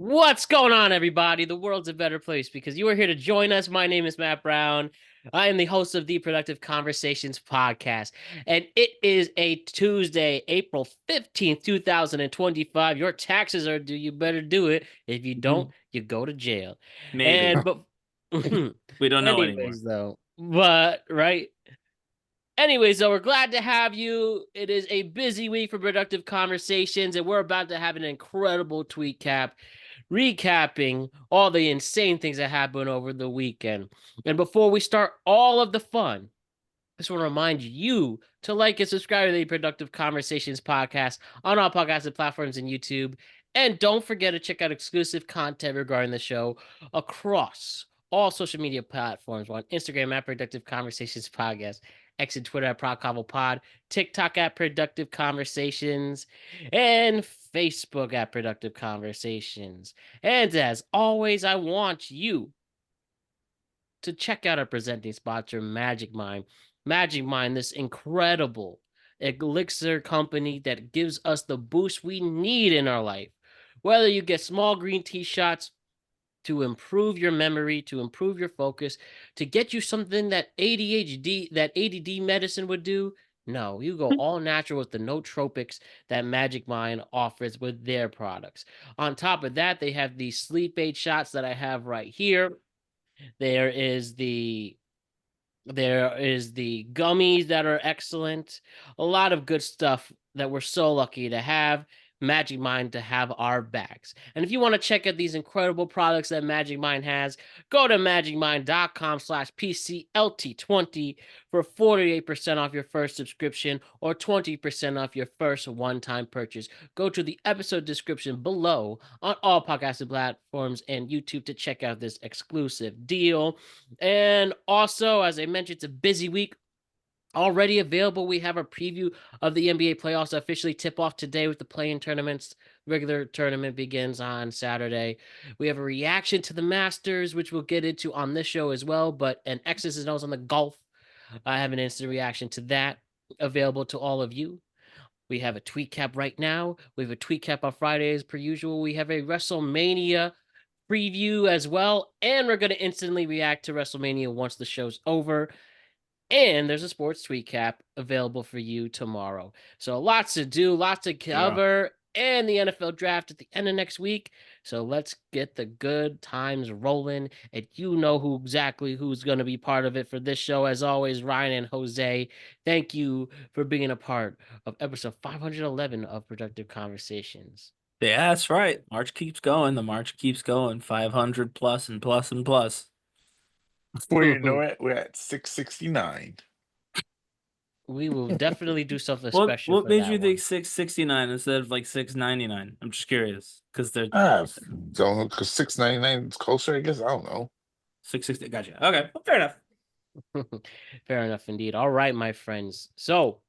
What's going on, everybody? The world's a better place because you are here to join us. My name is Matt Brown. I am the host of the Productive Conversations podcast, and it is a Tuesday, April 15th, 2025. Your taxes are due. You better do it. If you don't, Mhm. you go to jail. Maybe. And, but, We don't know anymore. anyways, though, but, right? Anyways, though, we're glad to have you. It is a busy week for Productive Conversations, and we're about to have an incredible tweet cap recapping all the insane things that happened over the weekend. And before we start all of the fun, I just want to remind you to like and subscribe to the Productive Conversations podcast on all podcasting platforms and YouTube. And don't forget to check out exclusive content regarding the show across all social media platforms. We're on Instagram at Productive Conversations Podcast, X and Twitter at ProdConvoPod, TikTok at Productive Conversations, and Facebook at Productive Conversations. And as always, I want you to check out our presenting sponsor, Magic Mind. Magic Mind, this incredible elixir company that gives us the boost we need in our life. Whether you get small green tea shots to improve your memory, to improve your focus, to get you something that ADD medicine would do. No, you go all natural with the nootropics that Magic Mind offers with their products. On top of that, they have these sleep aid shots that I have right here. There is the gummies that are excellent. A lot of good stuff that we're so lucky to have Magic Mind to have our bags. And if you want to check out these incredible products that Magic Mind has, go to magicmind.com/PCLT20 for 48% off your first subscription or 20% off your first one-time purchase. Go to the episode description below on all podcasting platforms and YouTube to check out this exclusive deal. And also, as I mentioned, it's a busy week. Already available. We have a preview of the NBA playoffs officially tip off today with the play-in tournaments. Regular tournament begins on Saturday. We have a reaction to the Masters, which we'll get into on this show as well. But an X's and O's on the golf. I have an instant reaction to that available to all of you. We have a tweet cap right now. We have a tweet cap on Fridays per usual. We have a WrestleMania preview as well. And we're going to instantly react to WrestleMania once the show's over. And there's a sports tweet cap available for you tomorrow. So lots to do, lots to Yeah. cover, and the NFL draft at the end of next week. So let's get the good times rolling. And you know who's going to be part of it for this show. As always, Ryan and Jose, thank you for being a part of episode 511 of Productive Conversations. Yeah, that's right. March keeps going. The march keeps going. 500 plus and plus and plus. Before you know it, we're at 669. We will definitely do something What special what for made you that think one. 669 instead of like 699? I'm just curious because they're Ah, don't know, because 699 is closer, I guess. I don't know. 660. Gotcha. Okay, well, fair enough. Fair enough indeed. All right, my friends. So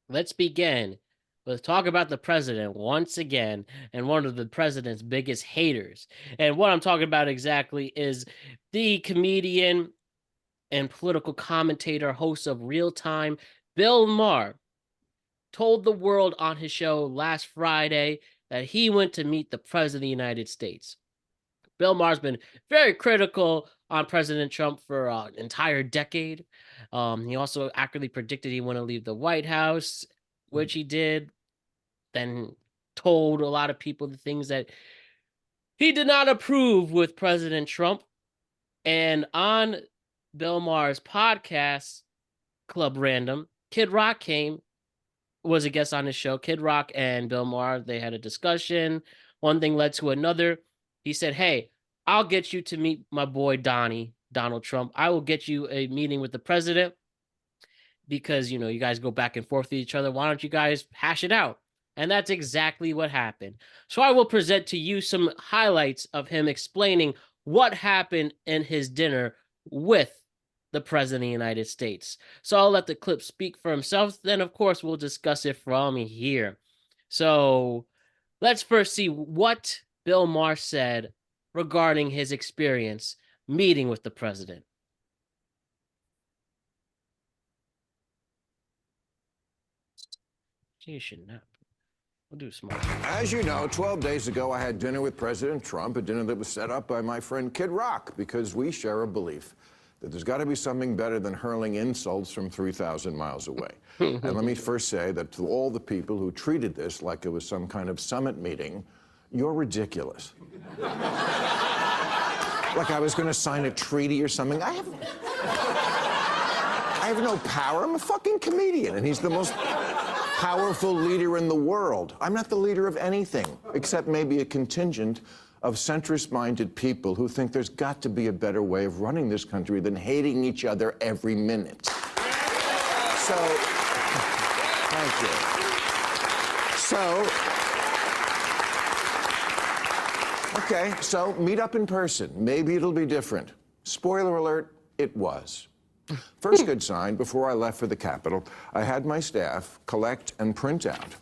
let's begin. Let's talk about the president once again and one of the president's biggest haters. And what I'm talking about exactly is the comedian and political commentator, host of Real Time, Bill Maher, told the world on his show last Friday that he went to meet the president of the United States. Bill Maher's been very critical on President Trump for an entire decade. He also accurately predicted he wouldn't leave the White House, which he did. Then told a lot of people the things that he did not approve with President Trump. And on Bill Maher's podcast, Club Random, Kid Rock was a guest on his show. Kid Rock and Bill Maher, they had a discussion. One thing led to another. He said, "Hey, I'll get you to meet my boy Donald Trump. I will get you a meeting with the president because, you guys go back and forth with each other. Why don't you guys hash it out?" And that's exactly what happened. So I will present to you some highlights of him explaining what happened in his dinner with the president of the United States. So I'll let the clip speak for himself. Then, of course, we'll discuss it from here. So let's first see what Bill Maher said regarding his experience meeting with the president. You should not. We'll do smart. As you know, 12 days ago, I had dinner with President Trump, a dinner that was set up by my friend Kid Rock, because we share a belief that there's got to be something better than hurling insults from 3,000 miles away. And let me first say that to all the people who treated this like it was some kind of summit meeting, you're ridiculous. Like I was going to sign a treaty or something. I have no power. I'm a fucking comedian, and he's the most powerful leader in the world. I'm not the leader of anything, except maybe a contingent of centrist-minded people who think there's got to be a better way of running this country than hating each other every minute. So, thank you. Okay, so meet up in person. Maybe it'll be different. Spoiler alert, it was. First good sign, before I left for the Capitol, I had my staff collect and print out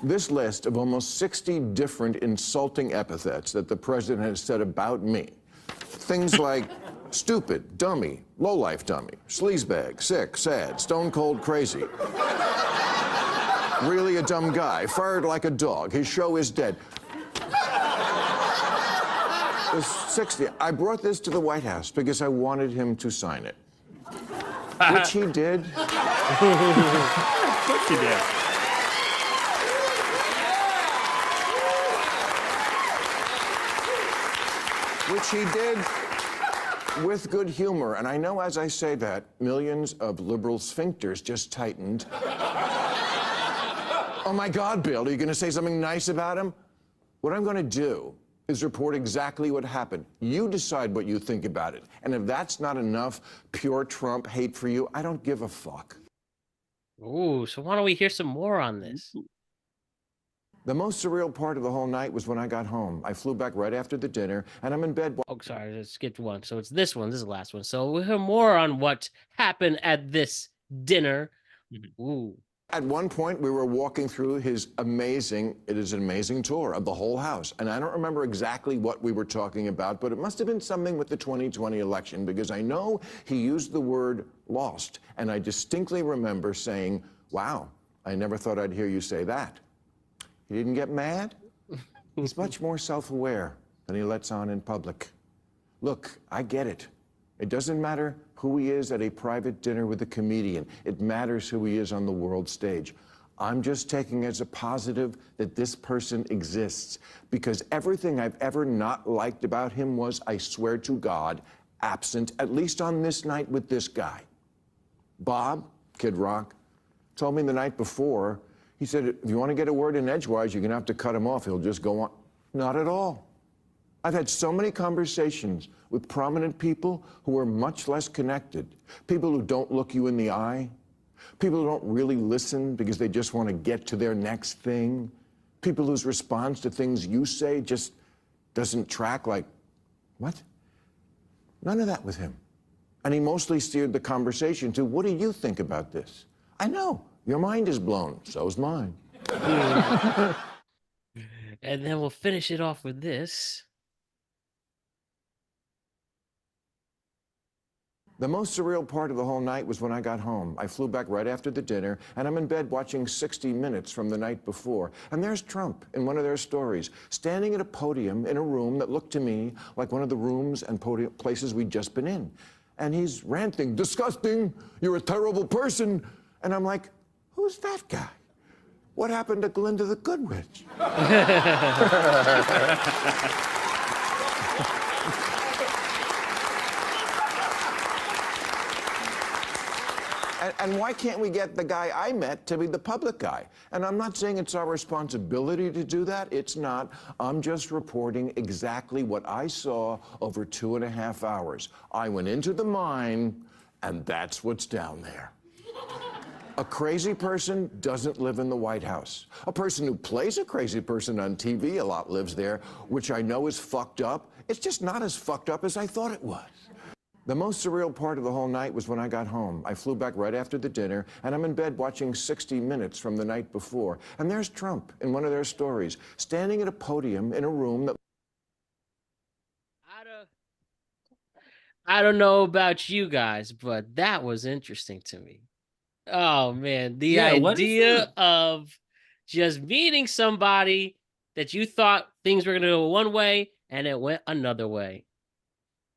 this list of almost 60 different insulting epithets that the president has said about me. Things like stupid, dummy, lowlife dummy, sleazebag, sick, sad, stone cold crazy. Really a dumb guy, fired like a dog, his show is dead. There's 60. I brought this to the White House because I wanted him to sign it. Which he did. Of course he did. Which he did with good humor. And I know as I say that, millions of liberal sphincters just tightened. Oh my God, Bill, are you going to say something nice about him? What I'm going to do is report exactly what happened. You decide what you think about it. And if that's not enough pure Trump hate for you, I don't give a fuck. Ooh, so why don't we hear some more on this? The most surreal part of the whole night was when I got home. I flew back right after the dinner, and I'm in bed. Oh, sorry, I skipped one. So it's this one. This is the last one. So we'll hear more on what happened at this dinner. Ooh. At one point, we were walking through it is an amazing tour of the whole house. And I don't remember exactly what we were talking about, but it must have been something with the 2020 election, because I know he used the word lost. And I distinctly remember saying, wow, I never thought I'd hear you say that. He didn't get mad. He's much more self-aware than he lets on in public. Look, I get it. It doesn't matter who he is at a private dinner with a comedian. It matters who he is on the world stage. I'm just taking as a positive that this person exists, because everything I've ever not liked about him was, I swear to God, absent, at least on this night with this guy. Bob, Kid Rock, told me the night before, he said, if you want to get a word in edgewise, you're going to have to cut him off. He'll just go on. Not at all. I've had so many conversations with prominent people who are much less connected, people who don't look you in the eye, people who don't really listen because they just want to get to their next thing, people whose response to things you say just doesn't track, like, what? None of that with him. And he mostly steered the conversation to, what do you think about this? I know, your mind is blown, so's mine. And then we'll finish it off with this. The most surreal part of the whole night was when I got home. I flew back right after the dinner, and I'm in bed watching 60 Minutes from the night before. And there's Trump in one of their stories, standing at a podium in a room that looked to me like one of the rooms and places we'd just been in. And he's ranting, disgusting, you're a terrible person. And I'm like, who's that guy? What happened to Glinda the Good Witch? And why can't we get the guy I met to be the public guy? And I'm not saying it's our responsibility to do that. It's not. I'm just reporting exactly what I saw over 2.5 hours. I went into the mine, and that's what's down there. A crazy person doesn't live in the White House. A person who plays a crazy person on TV a lot lives there, which I know is fucked up. It's just not as fucked up as I thought it was. The most surreal part of the whole night was when I got home. I flew back right after the dinner, and I'm in bed watching 60 Minutes from the night before. And there's Trump in one of their stories, standing at a podium in a room that... I don't know about you guys, but that was interesting to me. Oh man, the Yeah, what is idea that? of just meeting somebody that you thought things were going to go one way and it went another way.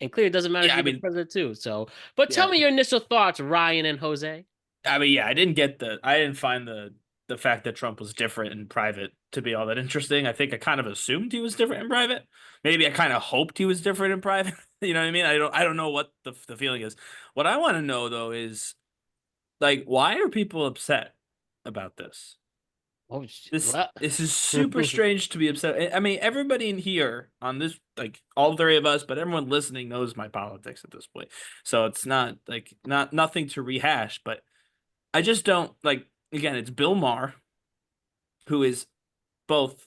And clearly, it doesn't matter if Yeah, I you're the mean, president too. So, but tell yeah. me your initial thoughts, Ryan and Jose. I mean, yeah, I didn't find the fact that Trump was different in private to be all that interesting. I think I kind of assumed he was different in private. Maybe I kind of hoped he was different in private. You know what I mean? I don't know what the feeling is. What I want to know though is like, why are people upset about this? Oh, This well. this is super strange to be upset. I mean, everybody in here on this, like all three of us, but everyone listening knows my politics at this point. So it's not like nothing to rehash, but I just don't like, again, it's Bill Maher, who is both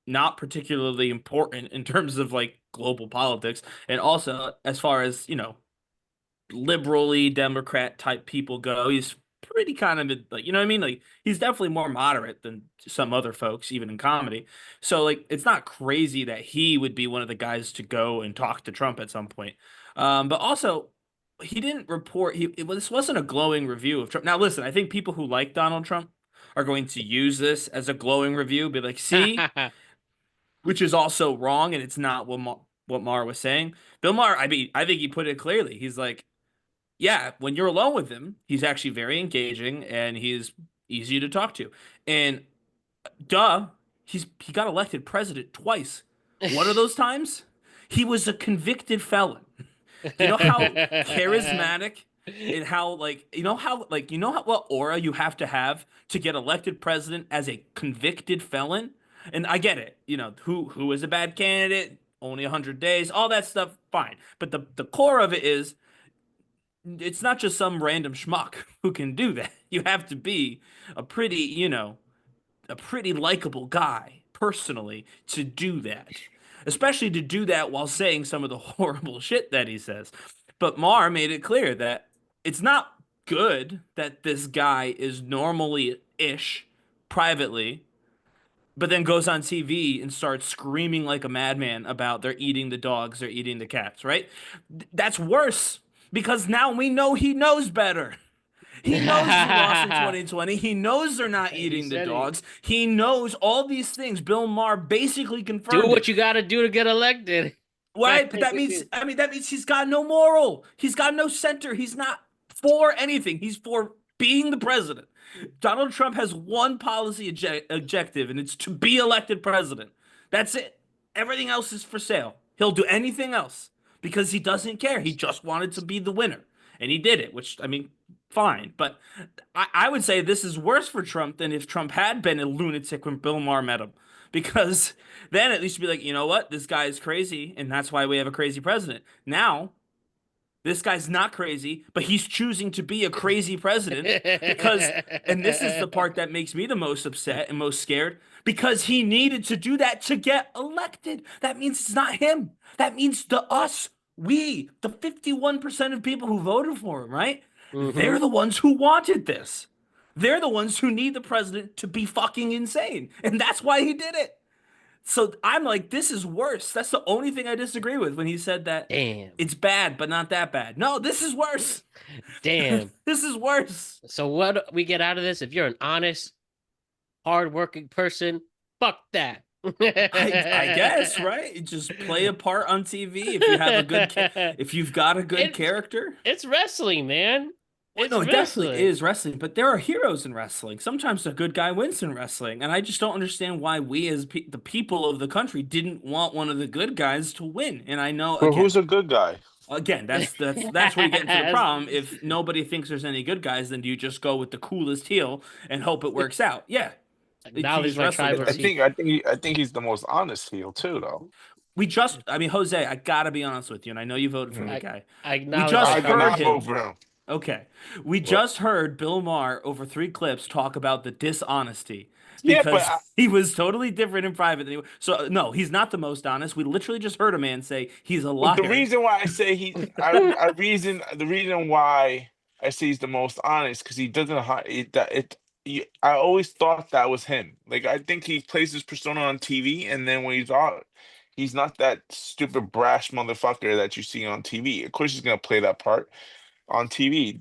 not particularly important in terms of like global politics, and also as far as, liberally Democrat type people go, he's pretty kind of like, you know what I mean? Like he's definitely more moderate than some other folks, even in comedy. So like it's not crazy that he would be one of the guys to go and talk to Trump at some point. But also he didn't report this wasn't a glowing review of Trump. Now listen, I think people who like Donald Trump are going to use this as a glowing review, be like, see, which is also wrong, and it's not what Maher was saying. Bill Maher, I mean, I think he put it clearly. He's like, yeah, when you're alone with him, he's actually very engaging and he's easy to talk to. And duh, he got elected president twice. One of those times, he was a convicted felon. Do you know how charismatic and how how what aura you have to get elected president as a convicted felon? And I get it. Who is a bad candidate? Only 100 days, all that stuff, fine. But the core of it is it's not just some random schmuck who can do that. You have to be a pretty, a pretty likable guy personally to do that, especially to do that while saying some of the horrible shit that he says. But Maher made it clear that it's not good that this guy is normally ish privately, but then goes on TV and starts screaming like a madman about they're eating the dogs, they're eating the cats, right? That's worse because now we know he knows better. He knows he lost in 2020. He knows they're not He eating the said it. dogs. He knows all these things. Bill Maher basically Do confirmed what it. you got to do to get elected. Right, but that means he's got no moral. He's got no center. He's not for anything. He's for being the president. Donald Trump has one policy objective, and it's to be elected president. That's it. Everything else is for sale. He'll do anything else because he doesn't care. He just wanted to be the winner, and he did it, which, I mean, fine. But I would say this is worse for Trump than if Trump had been a lunatic when Bill Maher met him. Because then at least you'd be like, you know what? This guy is crazy, and that's why we have a crazy president. Now, this guy's not crazy, but he's choosing to be a crazy president because, and this is the part that makes me the most upset and most scared, because he needed to do that to get elected. That means it's not him. That means us, the 51% of people who voted for him, right? They're the ones who wanted this. They're the ones who need the president to be fucking insane. And that's why he did it. So I'm like, this is worse. That's the only thing I disagree with when he said that Damn. it's bad, but not that bad. No, this is worse. Damn. This is worse. So what we get out of this? If you're an honest, hardworking person, fuck that. I guess, right? Just play a part on TV if you have a good if you've got a good character. It's wrestling, man. Well, It's no, it wrestling. definitely is wrestling, but there are heroes in wrestling. Sometimes a good guy wins in wrestling, and I just don't understand why we, as the people of the country, didn't want one of the good guys to win. And I know, Well, again, who's a good guy? that's where you get into the problem. If nobody thinks there's any good guys, then do you just go with the coolest heel and hope it works out? Yeah, Now he's there's my wrestling. tribal I chief. think he's the most honest heel too, though. I mean, Jose, I gotta be honest with you, and I know you voted for the guy. I We acknowledge just my I did heard not him. vote for him. Okay. We just heard Bill Maher over 3 clips talk about the dishonesty Yeah, because but he was totally different in private than so no, he's not the most honest. We literally just heard a man say he's a liar. the reason why I say the reason why I say he's the most honest because he doesn't I always thought that was him. Like I think he plays his persona on TV, and then when he's out, he's not that stupid brash motherfucker that you see on TV. Of course, he's gonna play that part on TV.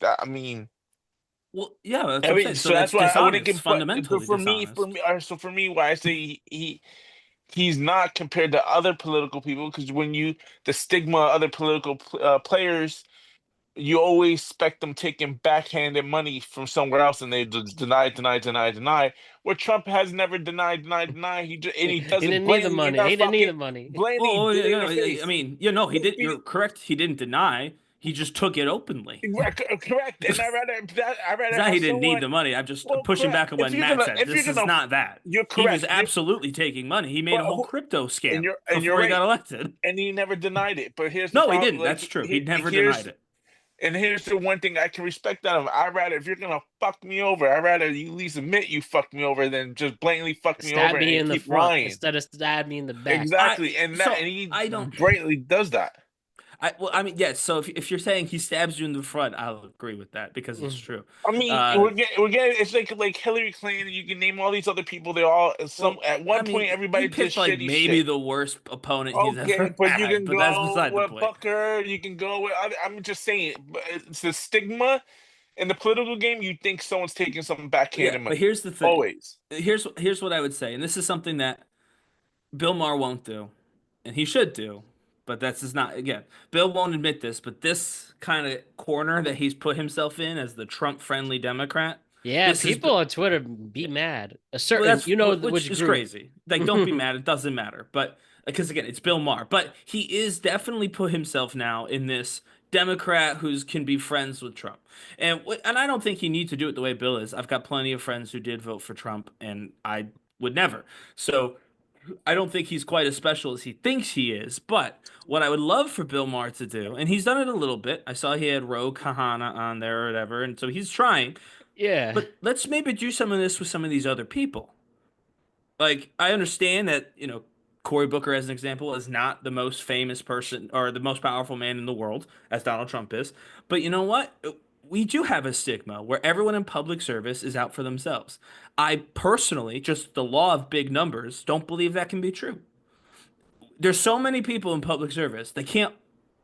Well, yeah, that's I what I'm mean, saying. So so that's that's why I wouldn't dishonest, get. But fundamentally dishonest. so for me, why I say he's not compared to other political people because when you the stigma of other political players, you always expect them taking backhanded money from somewhere else, and they deny. Where Trump has never denied. And He he does it didn't need the blatantly in money. our He didn't need the fucking money. blatantly Well, did it in no, our I face. mean, you know, he did. He- You're correct. He didn't deny. He just took it openly. Correct, and I It's rather not have he didn't need someone. the money. I'm just Well, pushing correct. back on what Matt said. If you're This is gonna, not that. you're He was correct. absolutely taking money. He made a But whole crypto scam and you're before he right, got elected. and he never denied it. But here's the No, he problem. didn't. That's true. He never denied it. Here's the one thing I can respect out of him. I rather if you're gonna fuck me over, I rather you at least admit you fucked me over than just blatantly fuck me over Stab me and in the keep front lying. instead of stab me in the back. Exactly, and he I don't. blatantly does that. I mean, yes. So if you're saying he stabs you in the front, I'll agree with that because it's Mm. true. I mean, Uh, we're getting it's like Hillary Clinton. You can name all these other people. They're all some well, at I one mean, point you everybody did picked like shitty maybe shit. the worst opponent he's Okay, ever but you had, can but that's go beside the with point. Booker. You can go with. I'm just saying, but it's the stigma in the political game. You think someone's taking some Yeah, backhanded but money. here's the thing. Always. Here's what I would say, and this is something that Bill Maher won't do, and he should do, but that's just not again. Bill won't admit this, but this kind of corner that he's put himself in as the Trump-friendly Democrat, Yeah, this is people on Twitter be mad. A well, certain, that's you know which which is group. crazy. Like, don't be mad; it doesn't matter. But because again, it's Bill Maher, but he is definitely put himself now in this Democrat who's can be friends with Trump, and I don't think he needs to do it the way Bill is. I've got plenty of friends who did vote for Trump, and I would never. So I don't think he's quite as special as he thinks he is. But what I would love for Bill Maher to do, and he's done it a little bit. I saw he had Ro Kahana on there or whatever, and so he's trying. Yeah. But let's maybe do some of this with some of these other people. Like, I understand that, Cory Booker, as an example, is not the most famous person or the most powerful man in the world, as Donald Trump is. But you know what? We do have a stigma where everyone in public service is out for themselves. I personally, just the law of big numbers, don't believe that can be true. There's so many people in public service, they can't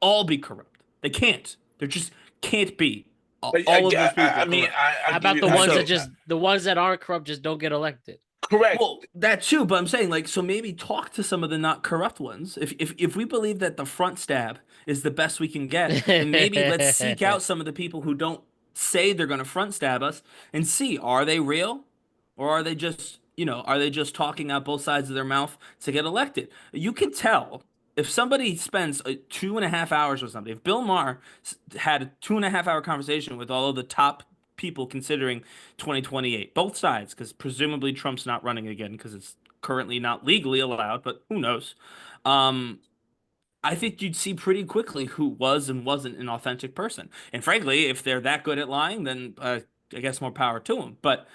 all be corrupt. They can't. There just can't be all of those people corrupt. I How give about you. the I ones that get just the ones that aren't corrupt just don't get elected? correct. Well, that too, but I'm saying like so maybe talk to some of the not corrupt ones. If we believe that the front stab is the best we can get, then maybe let's seek out some of the people who don't say they're going to front stab us and see are they real or are they just talking out both sides of their mouth to get elected? You can tell if somebody spends 2.5 hours or something. If Bill Maher had a 2.5 hour conversation with all of the top people considering 2028, both sides, because presumably Trump's not running again because it's currently not legally allowed, but who knows? Um, I think you'd see pretty quickly who was and wasn't an authentic person. And frankly, if they're that good at lying, then I guess more power to them. But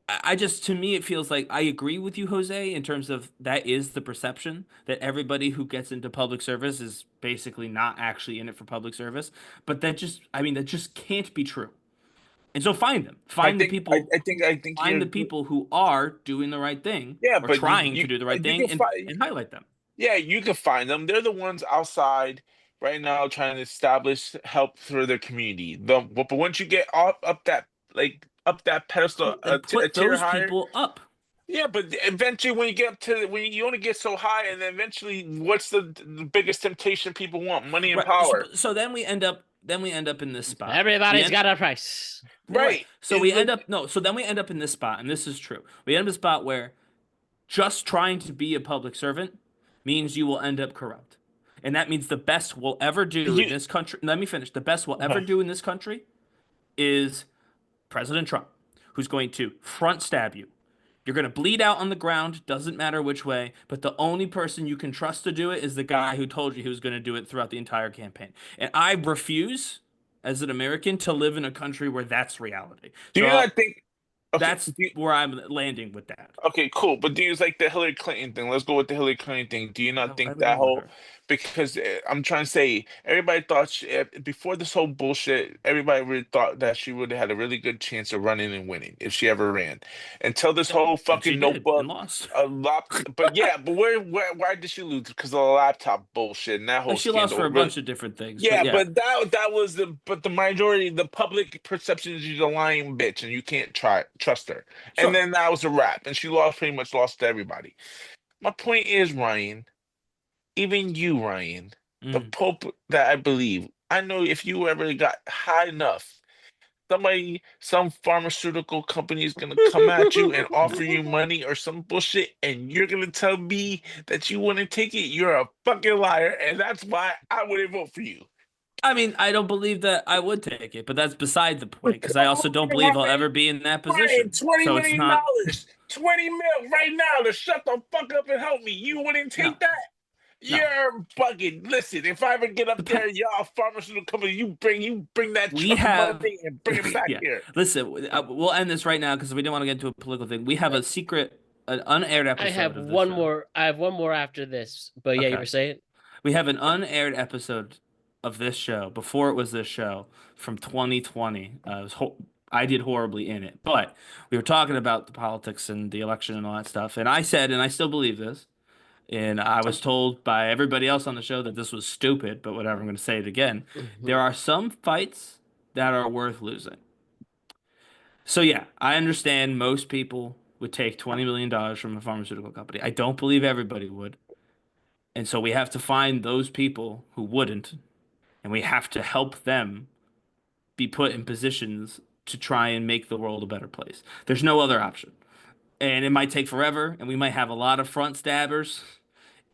I just, to me, it feels like I agree with you, Jose, in terms of that is the perception that everybody who gets into public service is basically not actually in it for public service. But that just can't be true. And so find them. I think Find you're. the people who are doing the right thing Yeah, or but trying to do the right you thing can find. and highlight them. Yeah, you can find them. They're the ones outside right now trying to establish help for their community. But once you get up that pedestal Well, then a put tier those higher, people up. yeah. But eventually, when you get up to when you only get so high, and then eventually, what's the biggest temptation people want? Money and Right. power. So then we end up in this spot. Everybody's got a price. Right. Right. So we end up no, so then we end up in this spot, and this is true. We end up in a spot where just trying to be a public servant means you will end up corrupt. And that means the best we'll ever do in You. this country. Let me finish. The best we'll ever do in this country is President Trump, who's going to front stab you. You're going to bleed out on the ground, doesn't matter which way, but the only person you can trust to do it is the guy who told you he was going to do it throughout the entire campaign. And I refuse, as an American, to live in a country where that's reality. Do So you not think? That's where I'm landing with that. Okay, cool. But do you like the Hillary Clinton thing? Let's go with the Hillary Clinton thing. Do you not I think would that go with whole her. because I'm trying to say everybody thought before this whole bullshit, everybody really thought that she would have had a really good chance of running and winning if she ever ran. Until this whole And she fucking did and notebook, lost. a lot. But yeah, but why did she lose? Because of the laptop bullshit and that whole She lost for scandal. a Really, bunch of different things, but yeah, yeah, but that was the majority, the public perception is she's a lying bitch and you can't trust her. And sure. then that was a wrap, and she lost pretty much lost to everybody. My point is, Ryan, even you, Ryan, the Mm. Pope that I believe, I know if you ever got high enough, some pharmaceutical company is gonna come at you and offer you money or some bullshit, and you're gonna tell me that you wouldn't take it. You're a fucking liar, and that's why I wouldn't vote for you. I mean, I don't believe that I would take it, but that's beside the point because I also don't believe I'll ever be in that Ryan, position. $20 So it's million, not. 20 mil right now to shut the fuck up and help me. You wouldn't No, take that? no. You're bugging. Listen, if I ever get up Dep- there, y'all pharmaceutical company, you bring that we truck of have, money and bring it back yeah. here. Listen, we'll end this right now because we don't want to get into a political thing. We have a secret, an unaired I have episode of this one show. more. I have one more after this. But yeah, you Okay. were saying? We have an unaired episode of this show before it was this show from 2020. I did horribly in it, but we were talking about the politics and the election and all that stuff. And I said, and I still believe this, and I was told by everybody else on the show that this was stupid, but whatever, I'm going to say it again. Mhm. There are some fights that are worth losing. So yeah, I understand most people would take $20 million from a pharmaceutical company. I don't believe everybody would. And so we have to find those people who wouldn't, and we have to help them be put in positions to try and make the world a better place. There's no other option. And it might take forever, and we might have a lot of front stabbers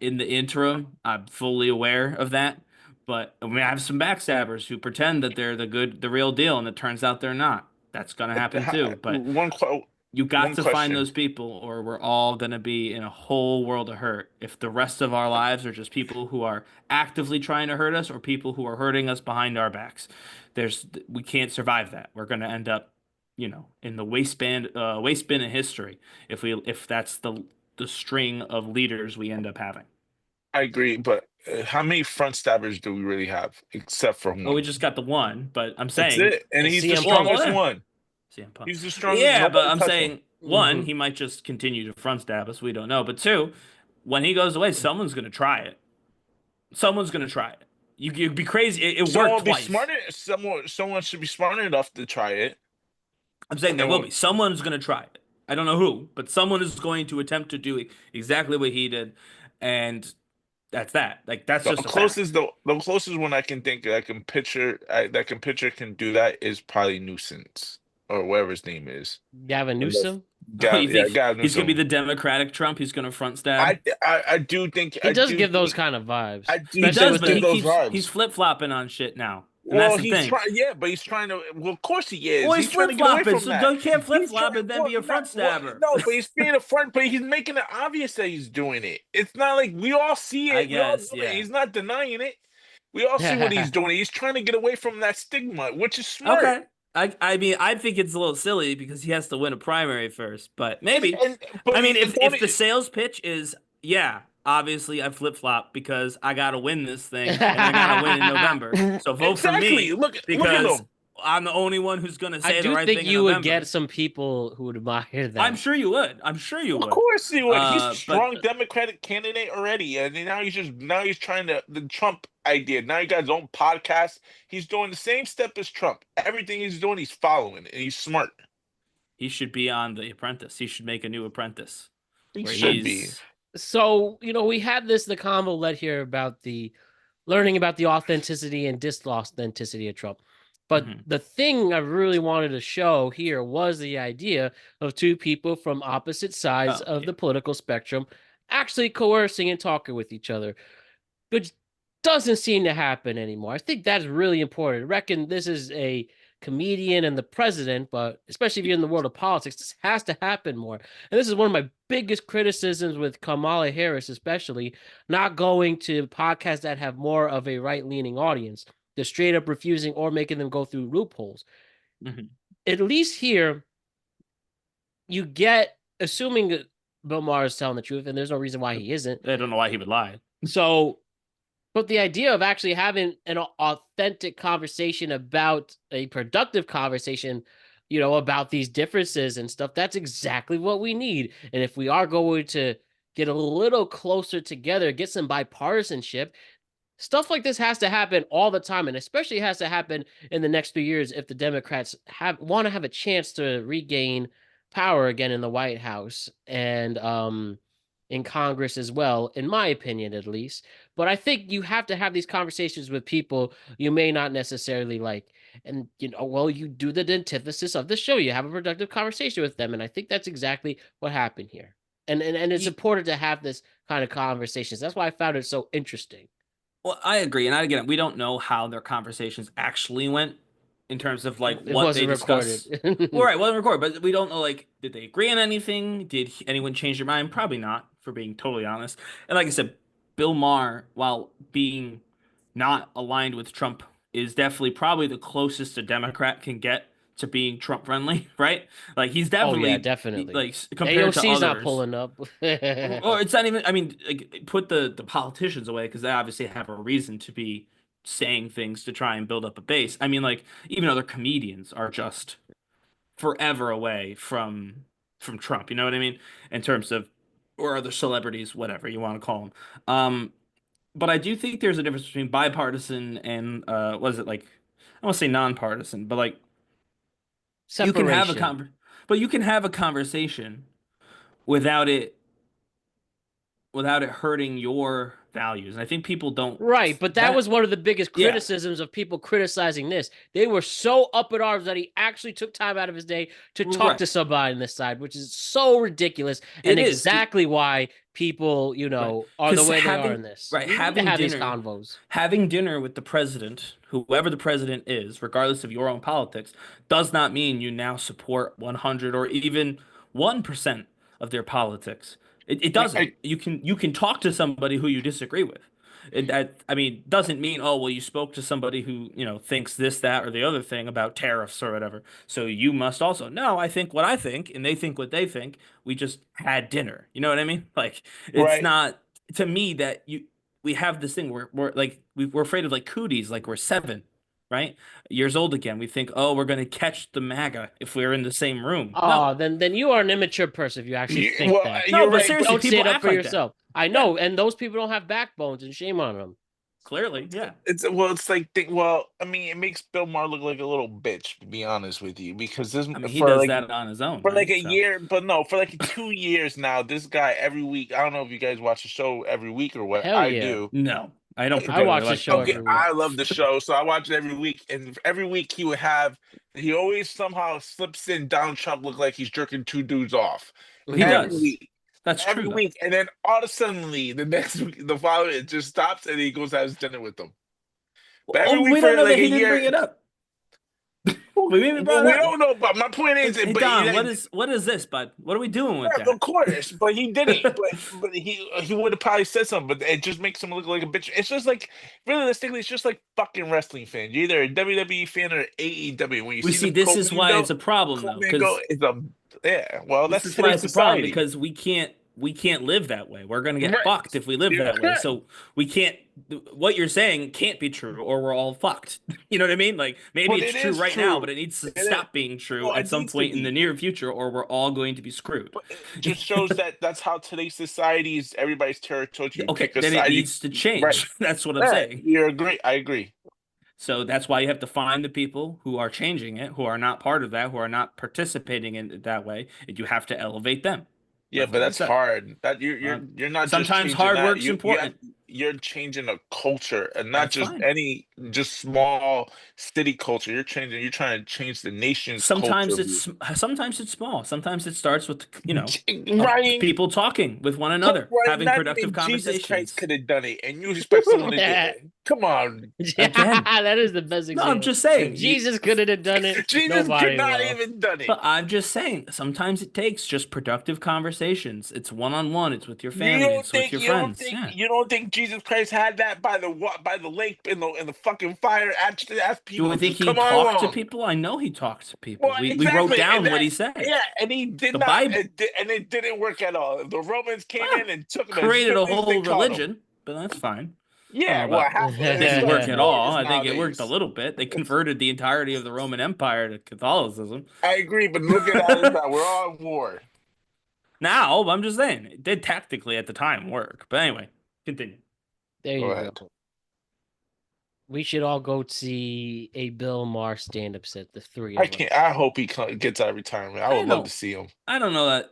in the interim. I'm fully aware of that. But we have some backstabbers who pretend that they're the real deal, and it turns out they're not. That's gonna happen too. But One quote, you got one to find question. those people, or we're all going to be in a whole world of hurt. If the rest of our lives are just people who are actively trying to hurt us or people who are hurting us behind our backs, we can't survive that. We're going to end up, in the waistbin of history if that's the string of leaders we end up having. I agree, but how many front stabbers do we really have, except for Well, we one? just got the one, but I'm That's saying, it, and And he's the CM well, Punk. strongest yeah. one. CM Punk. He's the strongest. Yeah, but Nobody I'm touch him. saying one, Mhm. he might just continue to front stab us. We don't know. But two, when he goes away, someone's gonna try it. Someone's gonna try it. You'd be crazy. It Someone worked will be twice. smarter. Someone should be smart enough to try it. I'm saying there And will be. Someone's gonna try it. I don't know who, but someone is going to attempt to do exactly what he did, and that's that. Like that's the just a fact. closest, the closest one I can think I can picture, can do that is probably Nuisance or whatever his name is. Gavin And the Newsom. Oh, you Yeah, think Gavin he's gonna be Newsom. the Democratic Trump? He's gonna front stab. I do think He does give those kind of vibes, He especially does, with but give he the. those he's vibes. flip flopping on shit now, and that's Well, the he's thing. trying. Yeah, but he's trying to. Well, of course he is. Well, he's He's trying flip to get away flopping, from so that. you can't flip He's flop trying. and then Well, be a front stabber. no, but he's being a front. But he's making it obvious that he's doing it. It's not like we all see I it. We all guess, know it. yeah. He's not denying it. We all see what he's doing. He's trying to get away from that stigma, which is smart. Okay. I mean, I think it's a little silly because he has to win a primary first, but And, maybe. and but I mean, it's if only the sales pitch is, yeah, obviously I flip flop because I gotta win this thing and I gotta win in November. So vote for exactly. me Look at because them. I'm the only one who's gonna I say the do right think thing in you would get November. some people who would admire I'm that. sure you would. I'm sure you Of would. course he would. He's a But strong Democratic candidate already, and now he's trying the Trump idea. Now he got his own podcast. He's doing the same step as Trump. Everything he's doing, he's following, and he's smart. he should be on The Apprentice. He should make a new Apprentice He where should be. he's So, we had the convo led here about the learning about the authenticity and disauthenticity of Trump. But Mhm. the thing I really wanted to show here was the idea of two people from opposite sides of the political spectrum actually coercing and talking with each other, which doesn't seem to happen anymore. I think that's really important. I reckon this is a comedian and the president, but especially if you're in the world of politics, this has to happen more. And this is one of my biggest criticisms with Kamala Harris, especially not going to podcasts that have more of a right-leaning audience. They're straight up refusing or making them go through loopholes. Mhm. At least here, you get, assuming that Bill Maher is telling the truth, and there's no reason why he isn't. I don't know why he would lie. So, but the idea of actually having an authentic conversation about a productive conversation, about these differences and stuff, that's exactly what we need. And if we are going to get a little closer together, get some bipartisanship, stuff like this has to happen all the time, and especially has to happen in the next 3 years if the Democrats want to have a chance to regain power again in the White House and in Congress as well, in my opinion at least. But I think you have to have these conversations with people you may not necessarily like. And you do the antithesis of the show. You have a productive conversation with them, and I think that's exactly what happened here. And it's important to have this kind of conversations. That's why I found it so interesting. Well, I agree, and again, we don't know how their conversations actually went in terms of like It what they wasn't discussed. recorded. Well, right, wasn't recorded, but we don't know like did they agree on anything? Did anyone change their mind? Probably not, for being totally honest. And like I said, Bill Maher, while being not aligned with Trump, is definitely probably the closest a Democrat can get to being Trump friendly, right? Like he's Oh yeah, definitely definitely. like compared to AOC's not others. pulling up. Or it's not even. I mean, like, put the politicians away because they obviously have a reason to be saying things to try and build up a base. I mean, like even other comedians are just forever away from Trump. You know what I mean? In terms of or other celebrities, whatever you want to call them. But I do think there's a difference between bipartisan and what is it like? I won't say nonpartisan, but like you can have a Separation. but you can have a conversation without it hurting your values. And I think people don't Right, but that was one of the biggest yeah, criticisms of people criticizing this. They were so up in arms that he actually took time out of his day to talk right. to somebody on this side, which is so ridiculous and It is exactly why people, right. are the 'Cause way they are in this. right, We need to have these convos. having dinner with the president, whoever the president is, regardless of your own politics, does not mean you now support 100 or even 1% of their politics. It doesn't. You can talk to somebody who you disagree with. That I mean doesn't mean oh well you spoke to somebody who thinks this that or the other thing about tariffs or whatever so you must also no I think what I think and they think what they think we just had dinner you know what I mean like it's Right. not to me that we have this thing where we're like we're afraid of like cooties like we're 7 right years old again we think oh we're gonna catch the MAGA if we're in the same room Oh, no then you are an immature person if you actually think Well, that. no you're but right, but seriously Don't people stand up act for like that yourself. I yeah know, and those people don't have backbones, and shame on them. clearly yeah it's like well, I mean, it makes Bill Maher look like a little bitch, to be honest with you, because this I mean he for does like that on his own for like right a so year, but no, for like 2 years now, this guy every week. I don't know if you guys watch the show every week or what. Hell I yeah. do. no I don't I particularly watch the like show Bill Okay, every Maher week. I love the show, so I watch it every week, and every week he would have. He always somehow slips in Donald Trump look like he's jerking two dudes off he every does week, that's every true though week, and then all of a suddenly the next week, the following, it just stops, and he goes has dinner with them. But every oh week we for don't know like that a he didn't year, bring it up we even brought we it up don't know. But my point is, hey but Don what is this bud what are we doing with yeah, of that course, but he didn't. But he would have probably said something. But it just makes him look like a bitch. It's just like realistically, it's just like fucking wrestling fan. You're either a WWE fan or AEW. When you we see see them this is why it's a problem come though and go, because it's a yeah. Well, this that's is why today's it's a problem society, because we can't live that way. We're gonna get right? fucked if we live You that way. can't. So we can't. What you're saying can't be true, or we're all fucked. You know what I mean? Like maybe But it's it true is right now, but true. it needs to It is. stop being true No, at it some needs to point in the be. near future, or we're all going to be screwed. But it just shows that that's how today's society is. Everybody's territorial. Yeah, You okay, pick a then it side. You needs to right. change. That's what I'm Yeah, saying. you agree. I agree. So that's why you have to find the people who are changing it, who are not part of that, who are not participating in it that way, and you have to elevate them. Yeah, That's but what we that's said. hard. That Uh, you're not just Sometimes changing hard that. work's important. You're changing a culture, and not That's just fine. any just small city culture. You're trying to change the nation's culture Sometimes view. it's small. Sometimes it starts with Right? people talking with one Come another, right. having Not productive even Jesus Christ conversations. could have done it, and you expect someone to do Yeah, it. Come on. Again, that is the best no, I'm example. just If saying. Jesus couldn't have done it, Jesus could nobody not will. even done it. But I'm just saying. Sometimes it takes just productive conversations. It's one on one. It's with your You family. don't It's with think your friends. Yeah. you don't think Jesus Christ had that by the lake in the fucking fire, ask Do people we think just he come on talked to along. people? I know he talked to people. Well, We wrote exactly, and down what that, he said. yeah, and he did The not, Bible. and it didn't work at all. The Romans came Well, in and took him as created a quickly as they whole caught him. religion, but that's fine. Yeah, About well, half of it didn't still work has at all. Mormons I think it worked a nowadays. little bit. They converted the entirety of the Roman Empire to Catholicism. I agree, but look at that as now. We're all at war. Now, I'm just saying, it did tactically at the time work. But anyway, continue. There Go you ahead. go. We should all go see a Bill Maher stand-up set, the three of I us. can't. I hope he gets out of retirement. I would love don't- to see him. I don't know that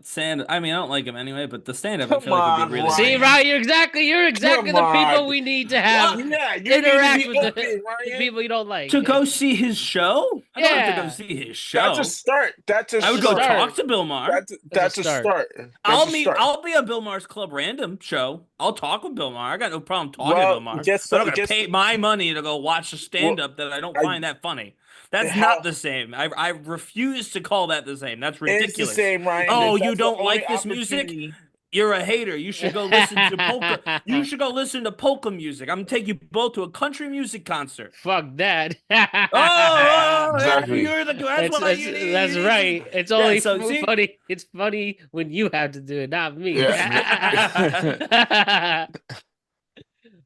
I mean, I don't like him anyway, but the stand-up I feel Come like would on, be really See, Ryan. Ryan, you're exactly Come the people on. we need to have Well, yeah, you need to interact be with open, the Ryan. people you don't like. to go see his show. I don't have to go Yeah. see his show. That's a start. That's a I would That's go a start. talk to Bill Maher. That's a start. start. That's I'll a meet. start. I'll be a Bill Maher's Club Random show. I'll talk with Bill Maher. I got no problem talking to Well, Bill Maher. guess But I'm what- not gonna guess- pay my money to go watch a stand-up that I don't find that funny. That's How- not the same. I refuse to call that the same. That's ridiculous. It's the same, Ryan. Oh, That's you the don't only like this music? opportunity. You're a hater. You should go listen to polka. You should go listen to polka music. I'm gonna take you both to a country music concert. Fuck that. Oh, Exactly. you're the. That's what you need. That's You need right. to- It's only so see- funny. It's funny when you have to do it, not me.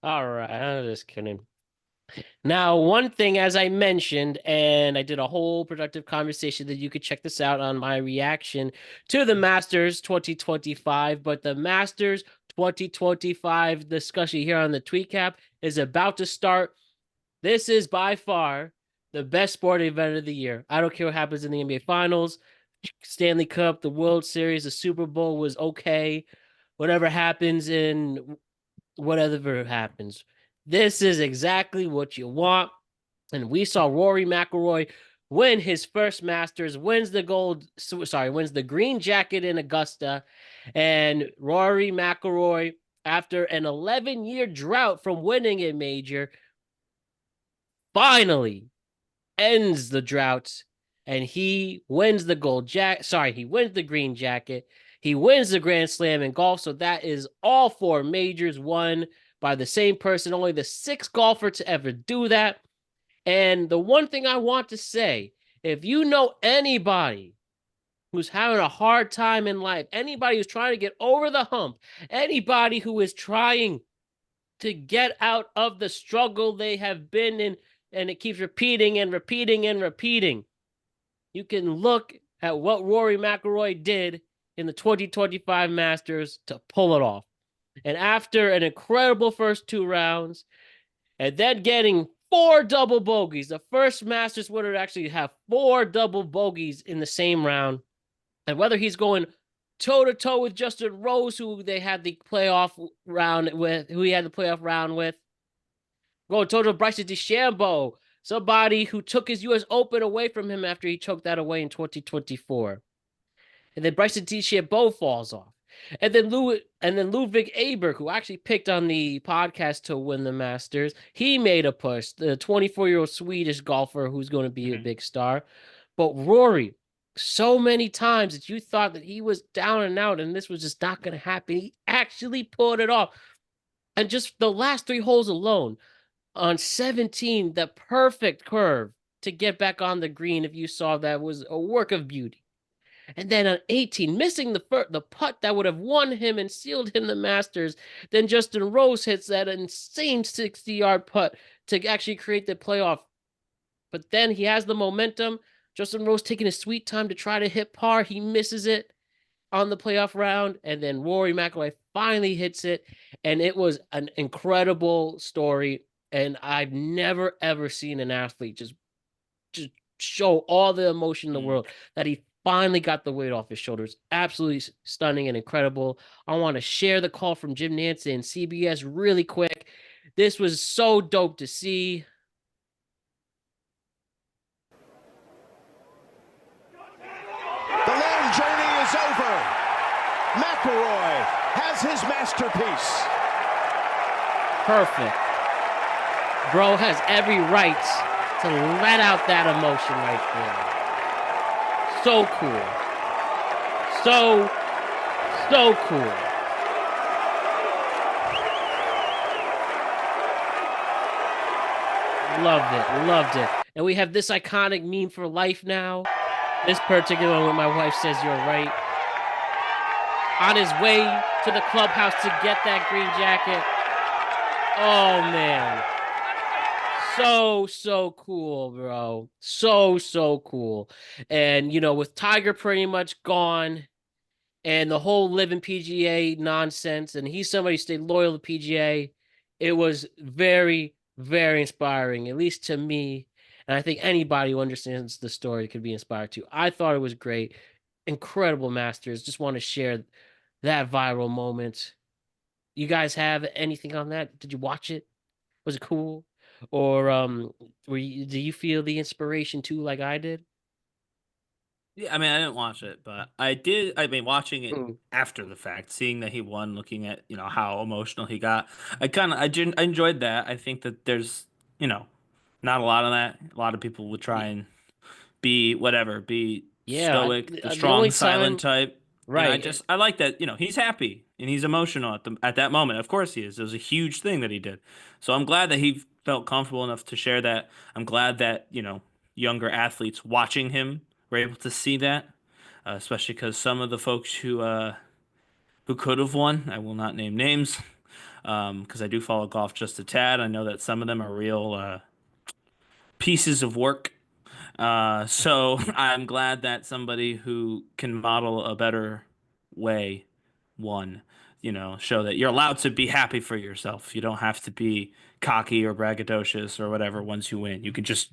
All right, I'm just kidding. Now, one thing, as I mentioned, and I did a whole productive conversation that you could check this out on my reaction to the Masters 2025, but the Masters 2025 discussion here on the Tweet Cap is about to start. This is by far the best sporting event of the year. I don't care what happens in the NBA Finals, Stanley Cup, the World Series, the Super Bowl was okay. Whatever happens in whatever happens. This is exactly what you want. And we saw Rory McIlroy win his first Masters, wins the green jacket in Augusta. And Rory McIlroy, after an 11-year drought from winning a major, finally ends the drought. And he wins the he wins the green jacket. He wins the Grand Slam in golf. So that is all 4 majors won by the same person, only the 6th golfer to ever do that. And the one thing I want to say, if you know anybody who's having a hard time in life, anybody who's trying to get over the hump, anybody who is trying to get out of the struggle they have been in, and it keeps repeating and repeating and repeating, you can look at what Rory McIlroy did in the 2025 Masters to pull it off. And after an incredible first 2 rounds, and then getting 4 double bogeys, the first Masters winner to actually have 4 double bogeys in the same round, and whether he's going toe-to-toe with Justin Rose, who he had the playoff round with, going toe-to-toe with Bryson DeChambeau, somebody who took his U.S. Open away from him after he choked that away in 2024. And then Bryson DeChambeau falls off. And then Ludwig Aber, who actually picked on the podcast to win the Masters, he made a push. The 24-year-old Swedish golfer who's going to be a big star. But Rory, so many times that you thought that he was down and out and this was just not going to happen, he actually pulled it off. And just the last 3 holes alone, on 17, the perfect curve to get back on the green, if you saw that, was a work of beauty. And then on 18, missing the putt that would have won him and sealed him the Masters. Then Justin Rose hits that insane 60-yard putt to actually create the playoff. But then he has the momentum. Justin Rose taking his sweet time to try to hit par. He misses it on the playoff round. And then Rory McIlroy finally hits it. And it was an incredible story. And I've never, ever seen an athlete just show all the emotion in the world that he finally got the weight off his shoulders. Absolutely stunning and incredible. I want to share the call from Jim Nantz and CBS really quick. This was so dope to see. The long journey is over. McIlroy has his masterpiece. Perfect. Bro has every right to let out that emotion right there. So cool. So cool. Loved it. Loved it. And we have this iconic meme for life now. This particular one where my wife says you're right. On his way to the clubhouse to get that green jacket. Oh, man. So cool, bro. So cool. And, with Tiger pretty much gone and the whole living PGA nonsense, and he's somebody who stayed loyal to PGA, it was very, very inspiring, at least to me. And I think anybody who understands the story could be inspired too. I thought it was great. Incredible Masters. Just want to share that viral moment. You guys have anything on that? Did you watch it? Was it cool? Or do you feel the inspiration too, like I did? Yeah, I mean, I didn't watch it, but I did. I mean, watching it Mm. after the fact, seeing that he won, looking at how emotional he got, I enjoyed that. I think that there's not a lot of that. A lot of people would try Y- and be Yeah, stoic, the the only strong, silent time, type. And I right? just I like that he's happy and he's emotional at that moment. Of course he is. It was a huge thing that he did. So I'm glad that he felt comfortable enough to share that. I'm glad that younger athletes watching him were able to see that, especially because some of the folks who could have won, I will not name names, because I do follow golf just a tad. I know that some of them are real pieces of work. So I'm glad that somebody who can model a better way won. Show that you're allowed to be happy for yourself. You don't have to be cocky or braggadocious or whatever once you win. You can just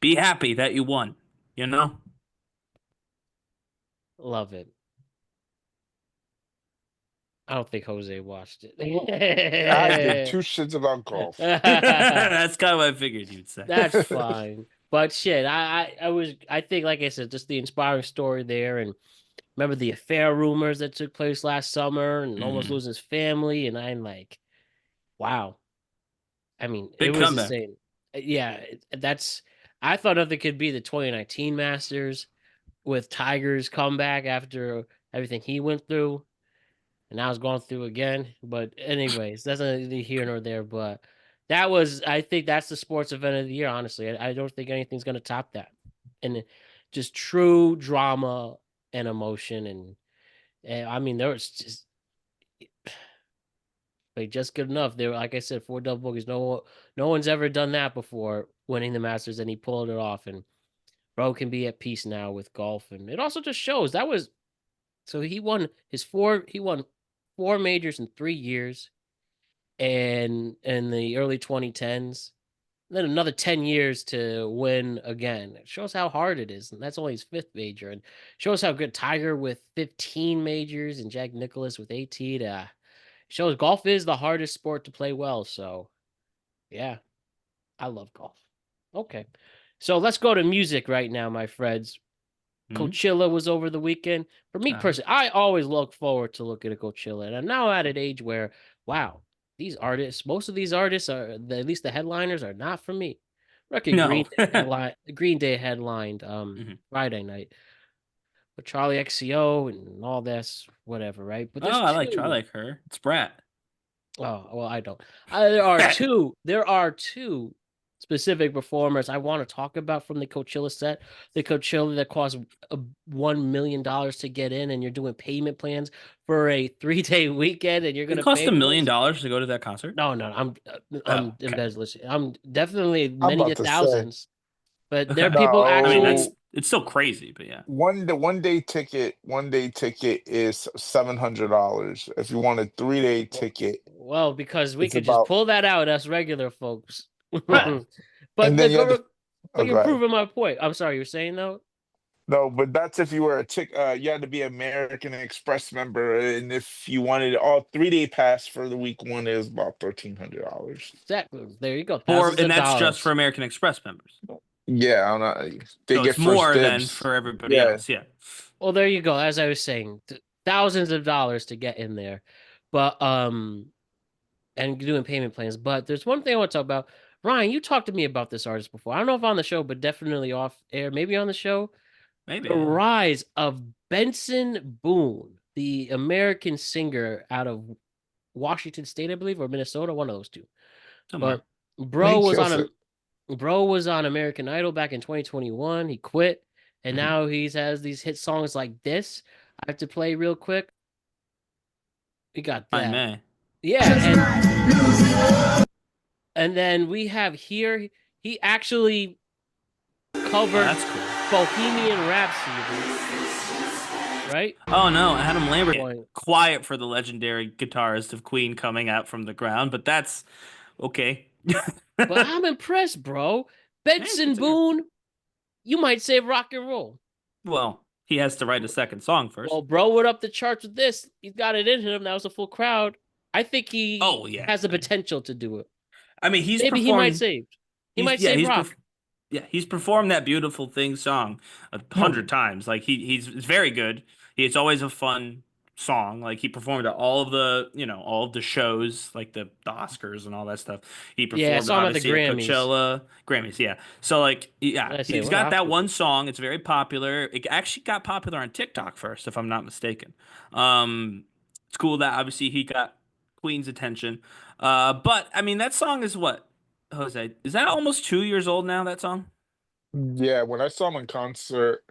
be happy that you won, you know? Love it. I don't think Jose watched I give it. two shits about golf. That's kind of what I figured you'd say. That's fine. But shit, I think, like I said, just the inspiring story there, and remember the affair rumors that took place last summer, and almost Hmm. losing his family, and I'm like, wow. I mean, it Big was comeback. insane. Yeah, that's. I thought nothing could be the 2019 Masters with Tiger's comeback after everything he went through, and now it's going through again. But anyways, that's neither here nor there. But I think that's the sports event of the year. Honestly, I don't think anything's going to top that, and just true drama and emotion, and I mean, there was just like just good enough. They were, like I said, four double bogeys. No one's ever done that before, winning the Masters, and he pulled it off. And bro can be at peace now with golf, and it also just shows that was so he won he won four majors in 3 years, and in the early 2010s. Then another 10 years to win again. It shows how hard it is, and that's only his fifth major, and shows how good Tiger with 15 majors and Jack Nicklaus with 18. Shows golf is the hardest sport to play well. So yeah, I love golf. Okay, so let's go to music right now, my friends. Hmm. Coachella was over the weekend. For me Uh, personally, I always look forward to looking at Coachella, and I'm now at an age where, wow, most of these artists at least the headliners are not for me. Reckon no. Green Day headlined Mhm. Friday night with Charlie XCO and all this, whatever, right? But Oh, there's I two. like her. It's Brat. Oh, well, I don't. There are two specific performers I want to talk about from the Coachella set. The Coachella that cost $1 million to get in, and you're doing payment plans for a 3-day weekend, and you're It gonna cost pay $1 for million this. to go to that concert. No, no, Oh, I'm okay. embezzling. I'm definitely I'm many about to to say thousands, but there are Okay. people I mean, actually. no. it's still crazy, but yeah. One day ticket is $700. If you want a 3-day ticket, Well, because we it's could just about pull that out, us regular folks. Right. But and then you have to oh you're go ahead. proving my point. I'm sorry, you're saying though. No, but that's if you were a tick you had to be American Express member, and if you wanted all 3-day pass for the week one is about $1,300. Exactly. There you go. Thousands And of that's just for dollars. American Express members. Yeah, I don't know. They So get it's first more than dibs. for everybody Yeah. else. Yeah. Well, there you go. As I was saying, thousands of dollars to get in there, but and doing payment plans. But there's one thing I want to talk about. Ryan, you talked to me about this artist before. I don't know if on the show, but definitely off air, maybe on the show. Maybe. The Yeah. rise of Benson Boone, the American singer out of Washington State, I believe, or Minnesota, one of those two. Somewhere. But He bro was on kills a it. Bro was on American Idol back in 2021. He quit, and Mhm. now he has these hit songs like this. I have to play real quick. We got I that. may. Yeah, and then we have here. He actually Oh, covered that's cool. Bohemian Rhapsody, right? Oh no, Adam Lambert. Boy. Quiet for the legendary guitarist of Queen coming out from the ground, but that's okay. But I'm impressed, bro. Benson It's a- Boone, you might save rock and roll. Well, he has to write a second song first. Well, bro went up the charts with this. He's got it in him. That was a full crowd. I think he Oh, yeah. has the potential to do it. I mean, he's Maybe performed. he might save. He might save rock. He's performed that beautiful thing song 100 times. Like he's very good. It's always a fun song. Like he performed at all of the shows, like the Oscars and all that stuff. He Yeah, I performed saw him at the obviously at Grammys. Coachella, Grammys. Yeah. So like I say, he's what got that Oscars? one song. It's very popular. It actually got popular on TikTok first, if I'm not mistaken. It's cool that obviously he got Queen's attention. But I mean that song is what? Jose, is that almost 2 years old now, that song? Yeah, when I saw him in concert,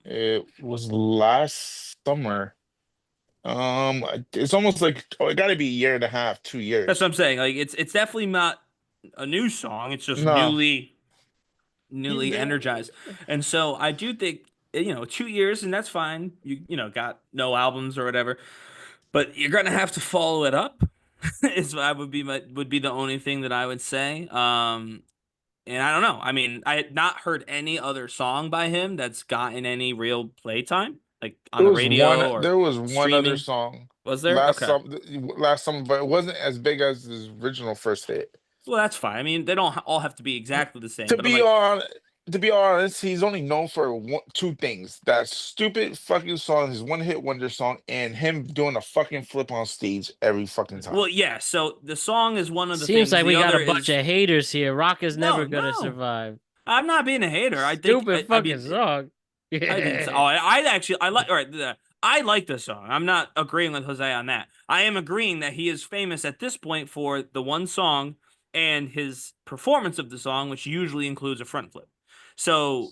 it was last summer. It's almost like it got to be a year and a half, 2 years. That's what I'm saying. Like it's definitely not a new song. It's just No. newly energized. And so I do think 2 years, and that's fine. You got no albums or whatever, but you're gonna have to follow it up. Is what would be the only thing that I would say. And I don't know. I mean, I had not heard any other song by him that's gotten any real playtime, like on There the was radio or there was one other streaming. song Was there? Okay. last summer, but it wasn't as big as his original first hit. Well, that's fine. I mean, they don't all have to be exactly the same, To but I'm be like, on, to be honest, he's only known for two things: that stupid fucking song, his one hit wonder song, and him doing a fucking flip on stage every fucking time. well, yeah. So the song is one of the Seems things. like we The got other a bunch is of haters here. Rock is never gonna no. survive. I'm not being a hater. I think Stupid I fucking mean, song. I didn't. Oh, I actually I like. All right, I like the song. I'm not agreeing with Jose on that. I am agreeing that he is famous at this point for the one song and his performance of the song, which usually includes a front flip. So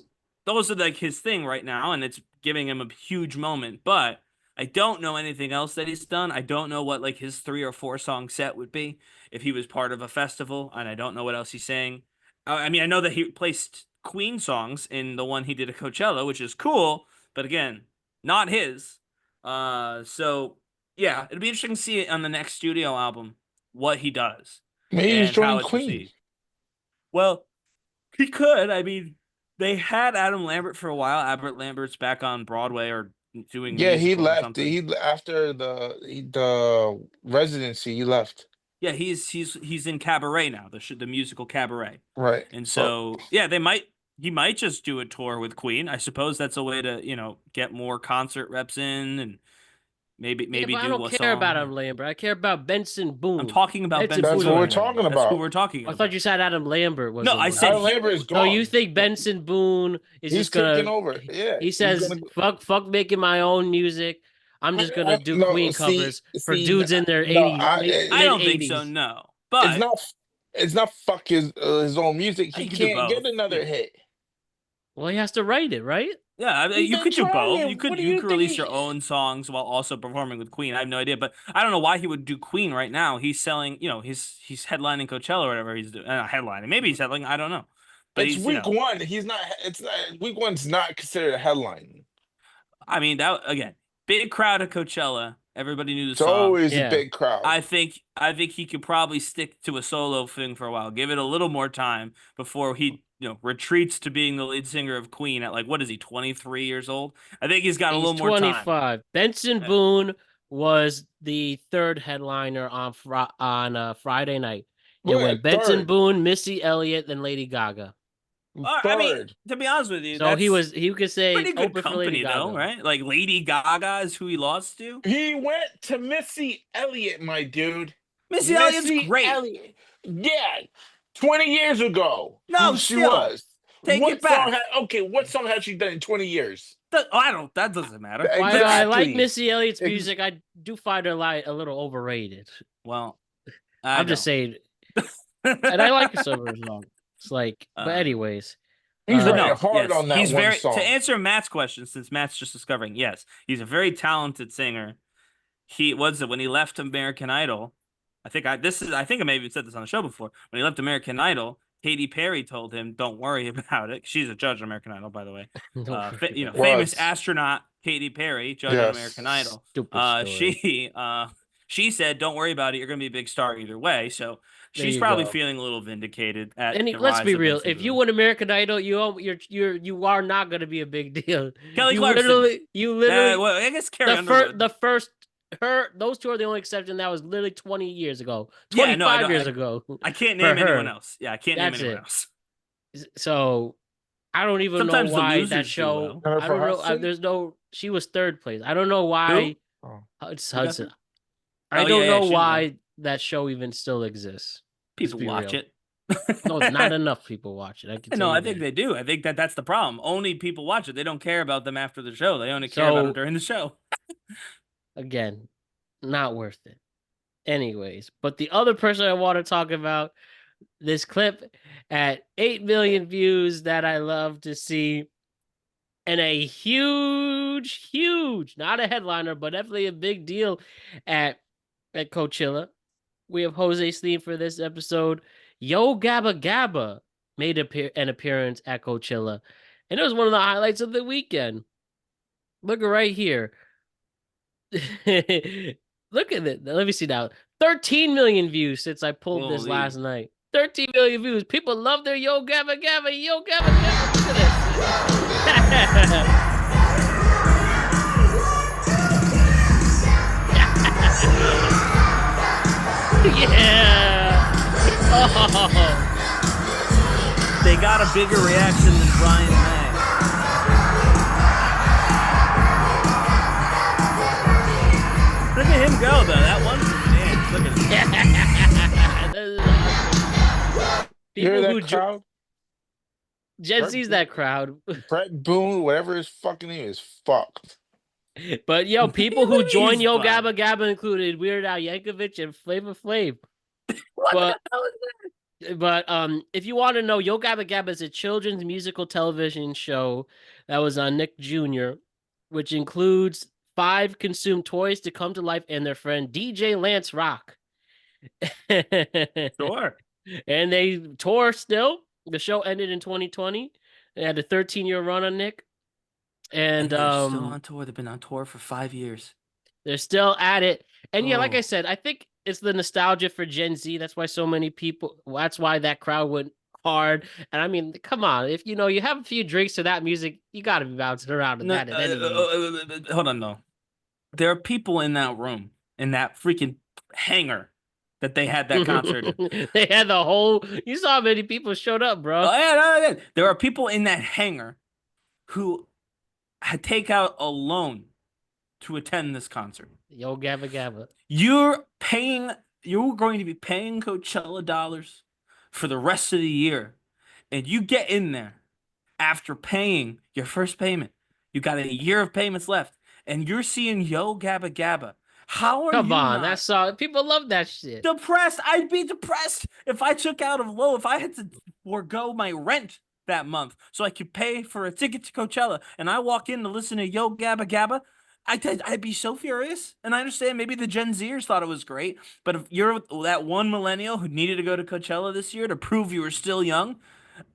those are like his thing right now, and it's giving him a huge moment. But I don't know anything else that he's done. I don't know what like his 3 or 4 song set would be if he was part of a festival, and I don't know what else he's saying. I mean, I know that he placed Queen songs in the one he did at Coachella, which is cool, but again, not his. So yeah, it'll be interesting to see on the next studio album what he does Maybe he's and how joining it's Queen. received. Well, he could. I mean, they had Adam Lambert for a while. Albert Lambert's back on Broadway or doing Yeah, he musical or left. something. He after the residency, he left. Yeah, he's in Cabaret now, the musical Cabaret. Right. And so yeah, he might just do a tour with Queen. I suppose that's a way to get more concert reps in and maybe Yeah, but do I don't a care about song. Adam Lambert. I care about Benson Boone. I'm talking about Benson Benson That's Boone what we're right now. talking That's who about. we're talking I about. thought you said Adam Lambert was. No, the I one. said Adam Lambert is So gone. you think Benson Boone is He's just gonna taking over? Yeah. He he's says, gonna- "Fuck making my own music. I'm just gonna do no, Queen covers for see, dudes in their no, 80s, I mid don't think so, 80s." no. it's But not. It's not fuck his own music. you He could do can't get both. another Yeah. hit. Well, he has to write it, right? Yeah, He's you been could do both. trying. You could What do you you could release think your own songs while also performing with Queen. I have no idea, but I don't know why he would do Queen right now. He's selling, he's headlining Coachella or whatever he's doing. Headlining, maybe he's headlining. I don't know, but It's he's week one. He's not. It's not. Week one's not considered a headline. I mean that again, big crowd at Coachella. Everybody knew the It's song. always Yeah. a big crowd. I think he could probably stick to a solo thing for a while. Give it a little more time before he retreats to being the lead singer of Queen at like what is he 23 years old? I think he's got a He's little more time. 25. Benson Yeah. Boone was the third headliner on Friday night. It Look, went Benson third. Boone, Missy Elliott, then Lady Gaga. I mean, to be honest with you, So he that's could say pretty good open for Lady company though, Gaga. right? Like Lady Gaga is who he lost to. He went to Missy Elliott, my dude. Missy Elliott's great. Elliott. Yeah, 20 years ago. No, she still. was. Take what it back. Song what song has she done in 20 years? That doesn't matter. While I like Exactly. Missy Elliott's Ex- music, I do find her a little overrated. Well, I'm just saying. And I like some of her songs. It's like, but anyways, He's But writing no, hard yes, on that he's one very song. to answer Matt's question, since Matt's just discovering. Yes, he's a very talented singer. He was it when he left American Idol. I think I may have even said this on the show before. When he left American Idol, Katy Perry told him, "Don't worry about it." She's a judge on American Idol, by the way. Famous Was. astronaut Katy Perry, judge on Yes. American Idol. Stupid story. She said, "Don't worry about it. You're gonna be a big star either way." So There she's you probably go. feeling a little vindicated at And the let's rise be of real. Benson If you Boone. win American Idol, you are not going to be a big deal. Kelly you Clarkson. literally. Well, I guess Carrie the Underwood. first those two are the only exception. That was literally 20 years ago, Yeah, no, 25 years ago. I can't for name anyone her. else. Yeah, I can't name That's anyone it. else. So I don't even know Sometimes the why that losers do show. well. I don't know. Hudson? There's no. She was third place. I don't know why. Oh. It's Who got Hudson. third? I Oh, don't yeah, know she why won. that show even still exists. Let's People be watch real. it. No, not enough people watch it. I can tell No, you I think that. they do. I think that's the problem. Only people watch it. They don't care about them after the show. They only care about them during the show. Again, not worth it. Anyways, but the other person I want to talk about, this clip at 8 million views that I love to see, and a huge, not a headliner, but definitely a big deal at Coachella. We have Jose's theme for this episode. Yo Gabba Gabba made an appearance at Coachella, and it was one of the highlights of the weekend. Look right here. Look at it. Let me see now. 13 million views since I pulled this Holy. last night. 13 million views. People love their Yo Gabba Gabba. Yo Gabba Gabba. Look at this. Yeah. Oh. They got a bigger reaction than Brian May. Look at him go, though. That one's a dance. Look at him. You hear People that crowd? Gen Brett Z's Boone- that crowd. Brett Boone, whatever his fucking name is, fucked. But yo, people who join He's Yo fine. Gabba Gabba included Weird Al Yankovic and Flavor Flav. What But the hell is that? But if you want to know, Yo Gabba Gabba is a children's musical television show that was on Nick Jr., which includes 5 consumed toys to come to life and their friend DJ Lance Rock. Sure. And they tour still. The show ended in 2020. They had a 13-year run on Nick. And they're still on tour. They've been on tour for 5 years. they're still at it. And yeah, like I Oh. said, I think it's the nostalgia for Gen Z. That's why so many people, that's why that crowd went hard. And I mean, come on, if you have a few drinks to that music, you got to be bouncing around to No, that at any age. hold on, though. There are people in that room, in that freaking hangar that they had that concert in. They had the whole, you saw how many people showed up, bro. Oh, yeah. There are people in that hangar who had take out a loan to attend this concert. Yo Gabba Gabba. You're going to be paying Coachella dollars for the rest of the year, and you get in there after paying your first payment. You got a year of payments left, and you're seeing Yo Gabba Gabba. How are Come you on, not that's all. People love that shit. depressed? I'd be depressed if I took out a loan, if I had to forego my rent that month so I could pay for a ticket to Coachella, and I walk in to listen to Yo Gabba Gabba. I'd be so furious. And I understand maybe the Gen Zers thought it was great, but if you're that one millennial who needed to go to Coachella this year to prove you were still young,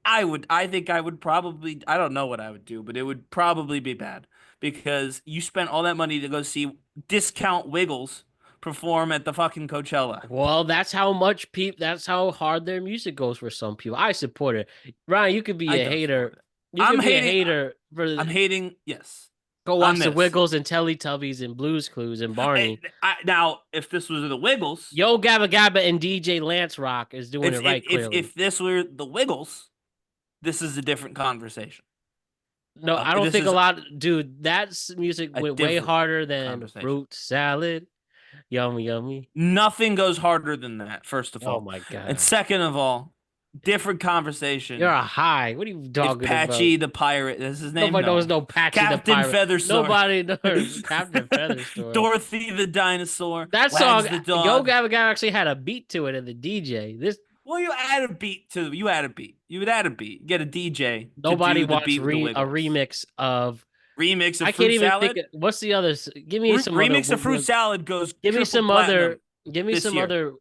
I think I would probably, I don't know what I would do, but it would probably be bad because you spent all that money to go see discount Wiggles perform at the fucking Coachella. Well, that's how much that's how hard their music goes for some people. I support it. Ryan, you could be I a don't hater. support it. You I'm could be hating- a hater for I'm hating, yes. go watch on the this. Wiggles and Teletubbies and Blues Clues and Barney. Now, if this was the Wiggles, Yo Gabba Gabba and DJ Lance Rock is doing it right clearly. if this were the Wiggles, this is a different conversation. No, I don't this think is a lot, dude. That music a went way different harder than conversation. fruit salad. Yummy, yummy. Nothing goes harder than that, first of all. Oh my god. And second of all, different conversation. You're a high. What are you if talking Patchy about? the Pirate, that's his name. Nobody knows no Patchy the Captain Pirate. Featherstorm. Nobody knows Captain Featherstorm. Dorothy the dinosaur. That Wags song, the Yo dog. Gabba Gabba actually had a beat to it in the DJ. This Well, you add a beat to you add a beat. You would add a beat. Get a DJ. Nobody to do the wants beat with the a Wiggles. remix of. Remix of I Fruit can't even Salad. think. What's the other? Give me some other. Remix of Fruit Salad goes Give me triple some platinum other. Give me this some year. other.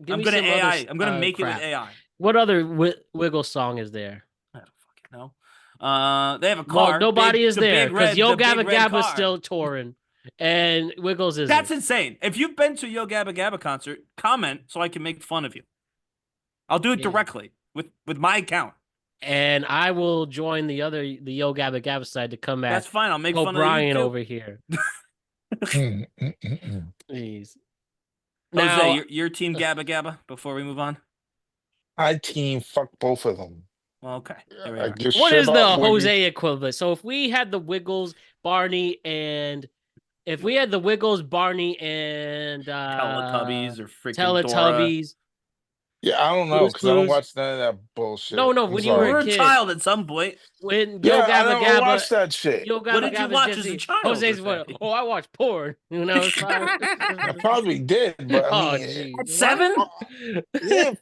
Give I'm me gonna some AI. other. I'm gonna make it with crap. AI. What other Wiggle song is there? I don't fucking know. They have a Well, car. nobody is there because Yo Gabba Gabba's car. still touring, and Wiggles isn't. That's insane. If you've been to a Yo Gabba Gabba concert, comment so I can make fun of you. I'll do it directly with my account. And I will join the Yo Gabba Gabba side to come at. That's fine. I'll make fun O'Brien of you too. over here. Jeez. Jose, Now, your team Gabba Gabba. Before we move on. I team fuck both of them. Well, okay. There we I are. give what shit is the about Wiggy. Jose equivalent? So if we had the Wiggles, Barney, and Teletubbies or freaking Dora. Teletubbies. Yeah, I don't know Blue's because I don't Clues. watch none of that bullshit. No, I'm when you were You sorry. were a a kid. child at some point. When Yo Yeah, I Gabba don't Gabba, watch that shit. Yo Gabba What did you Gabba's watch just as a the- child, Jose's Jose? what? Oh, I watched porn when I was 5. I probably did, but I Oh, mean, geez. At 7? yeah,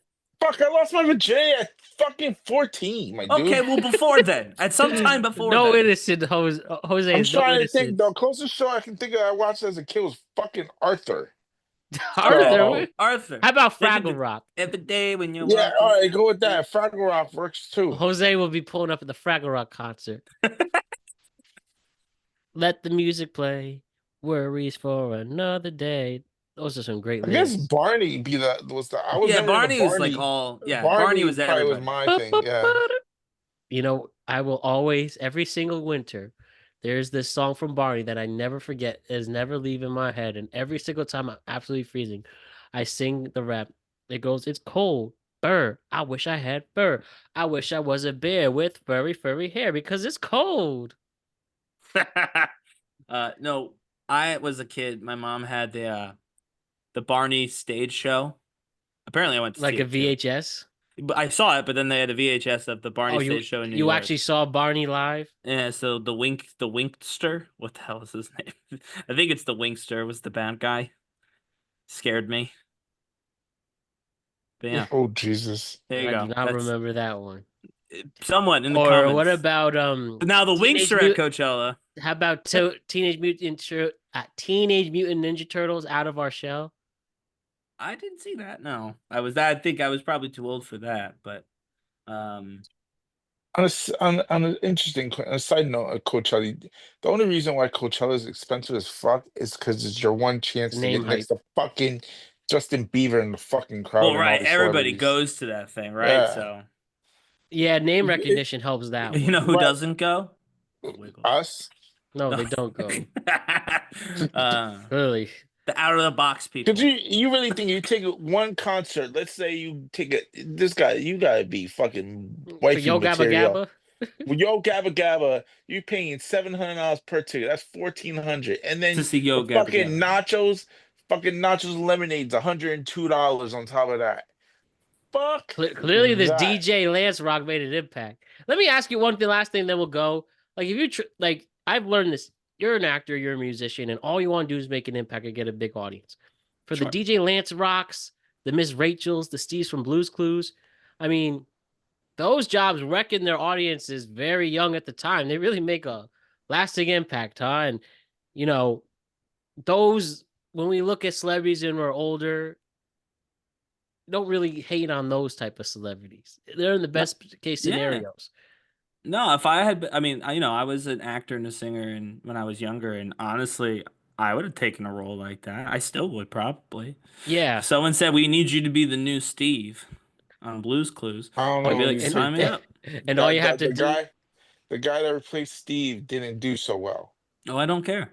fuck, I lost my virginity at fucking 14, my dude. Okay, well, before then. At some time before No then. innocent Jose. Jose I'm is no trying to think. innocent. The closest show I can think of I watched as a kid was fucking Arthur. Arthur. Arthur. How about They could Fraggle do- Rock? Every day when you're Yeah, walking. all right, go with that. Fraggle Rock works too. Jose will be pulling up at the Fraggle Rock concert. Let the music play. Worries for another day. Those are some great I guess lyrics. Barney was the I was Yeah, never into Barney was Barney. like all. Yeah, Barney was probably was everybody. my thing. Yeah. You know, I will always, every single winter, there's this song from Barney that I never forget, is never leaving my head. And every single time I'm absolutely freezing, I sing the rap. It goes, it's cold. Fur. I wish I had fur. I wish I was a bear with furry, furry hair because it's cold. No, I was a kid. My mom had the Barney stage show. Apparently, I went to Like see a it, too. VHS. But I saw it, but then they had a VHS of the Barney stage show in New York. You actually saw Barney live? Yeah, so the Winkster. What the hell is his name? I think it's the Winkster was the bad guy. Scared me. But yeah, Oh Jesus. there you I go. do not That's remember that one. someone in the Or comments. what about now the Teenage Winkster at Mut- Coachella? How about Teenage Mutant Ninja Turtles Out of Our Shell? I didn't see that. No, I think I was probably too old for that. But On an interesting on a side note of Coachella, the only reason why Coachella is expensive as fuck is because it's your one chance to Name get next to fucking Justin Bieber in the fucking crowd. well, and all right, the everybody celebrities. goes to that thing, right? Yeah. So Yeah, name recognition helps that one. you know who Right. doesn't go? Wiggles. Us? No, they don't go. the Really. out of the box people. Because you really think you take one concert, let's say you take this guy, you gotta be fucking For wifey Yo Gabba material. Gabba? With Yo Gabba Gabba, you paying $700 per ticket. That's $1,400, and then To see Yo the Gabba fucking Gabba. nachos and lemonades, $102 on top of that. Fuck. Clearly, this that. DJ Lance Rock made an impact. Let me ask you last thing, then we'll go. Like, if you like, I've learned this. You're an actor, you're a musician, and all you want to do is make an impact and get a big audience. For Sure. the DJ Lance Rocks, the Miss Rachels, the Steves from Blues Clues, I mean, those jobs reckon their audiences very young at the time. They really make a lasting impact, huh? And you know, those when we look at celebrities and we're older, don't really hate on those type of celebrities. They're in the best case Yeah. scenarios. No, if I had, I mean, I was an actor and a singer, and when I was younger, and honestly, I would have taken a role like that. I still would probably. Yeah. If someone said we need you to be the new Steve on Blues Clues, I don't I'd know. be like, You sign me up. And all you have to the do. the guy that replaced Steve didn't do so well. Oh, I don't care.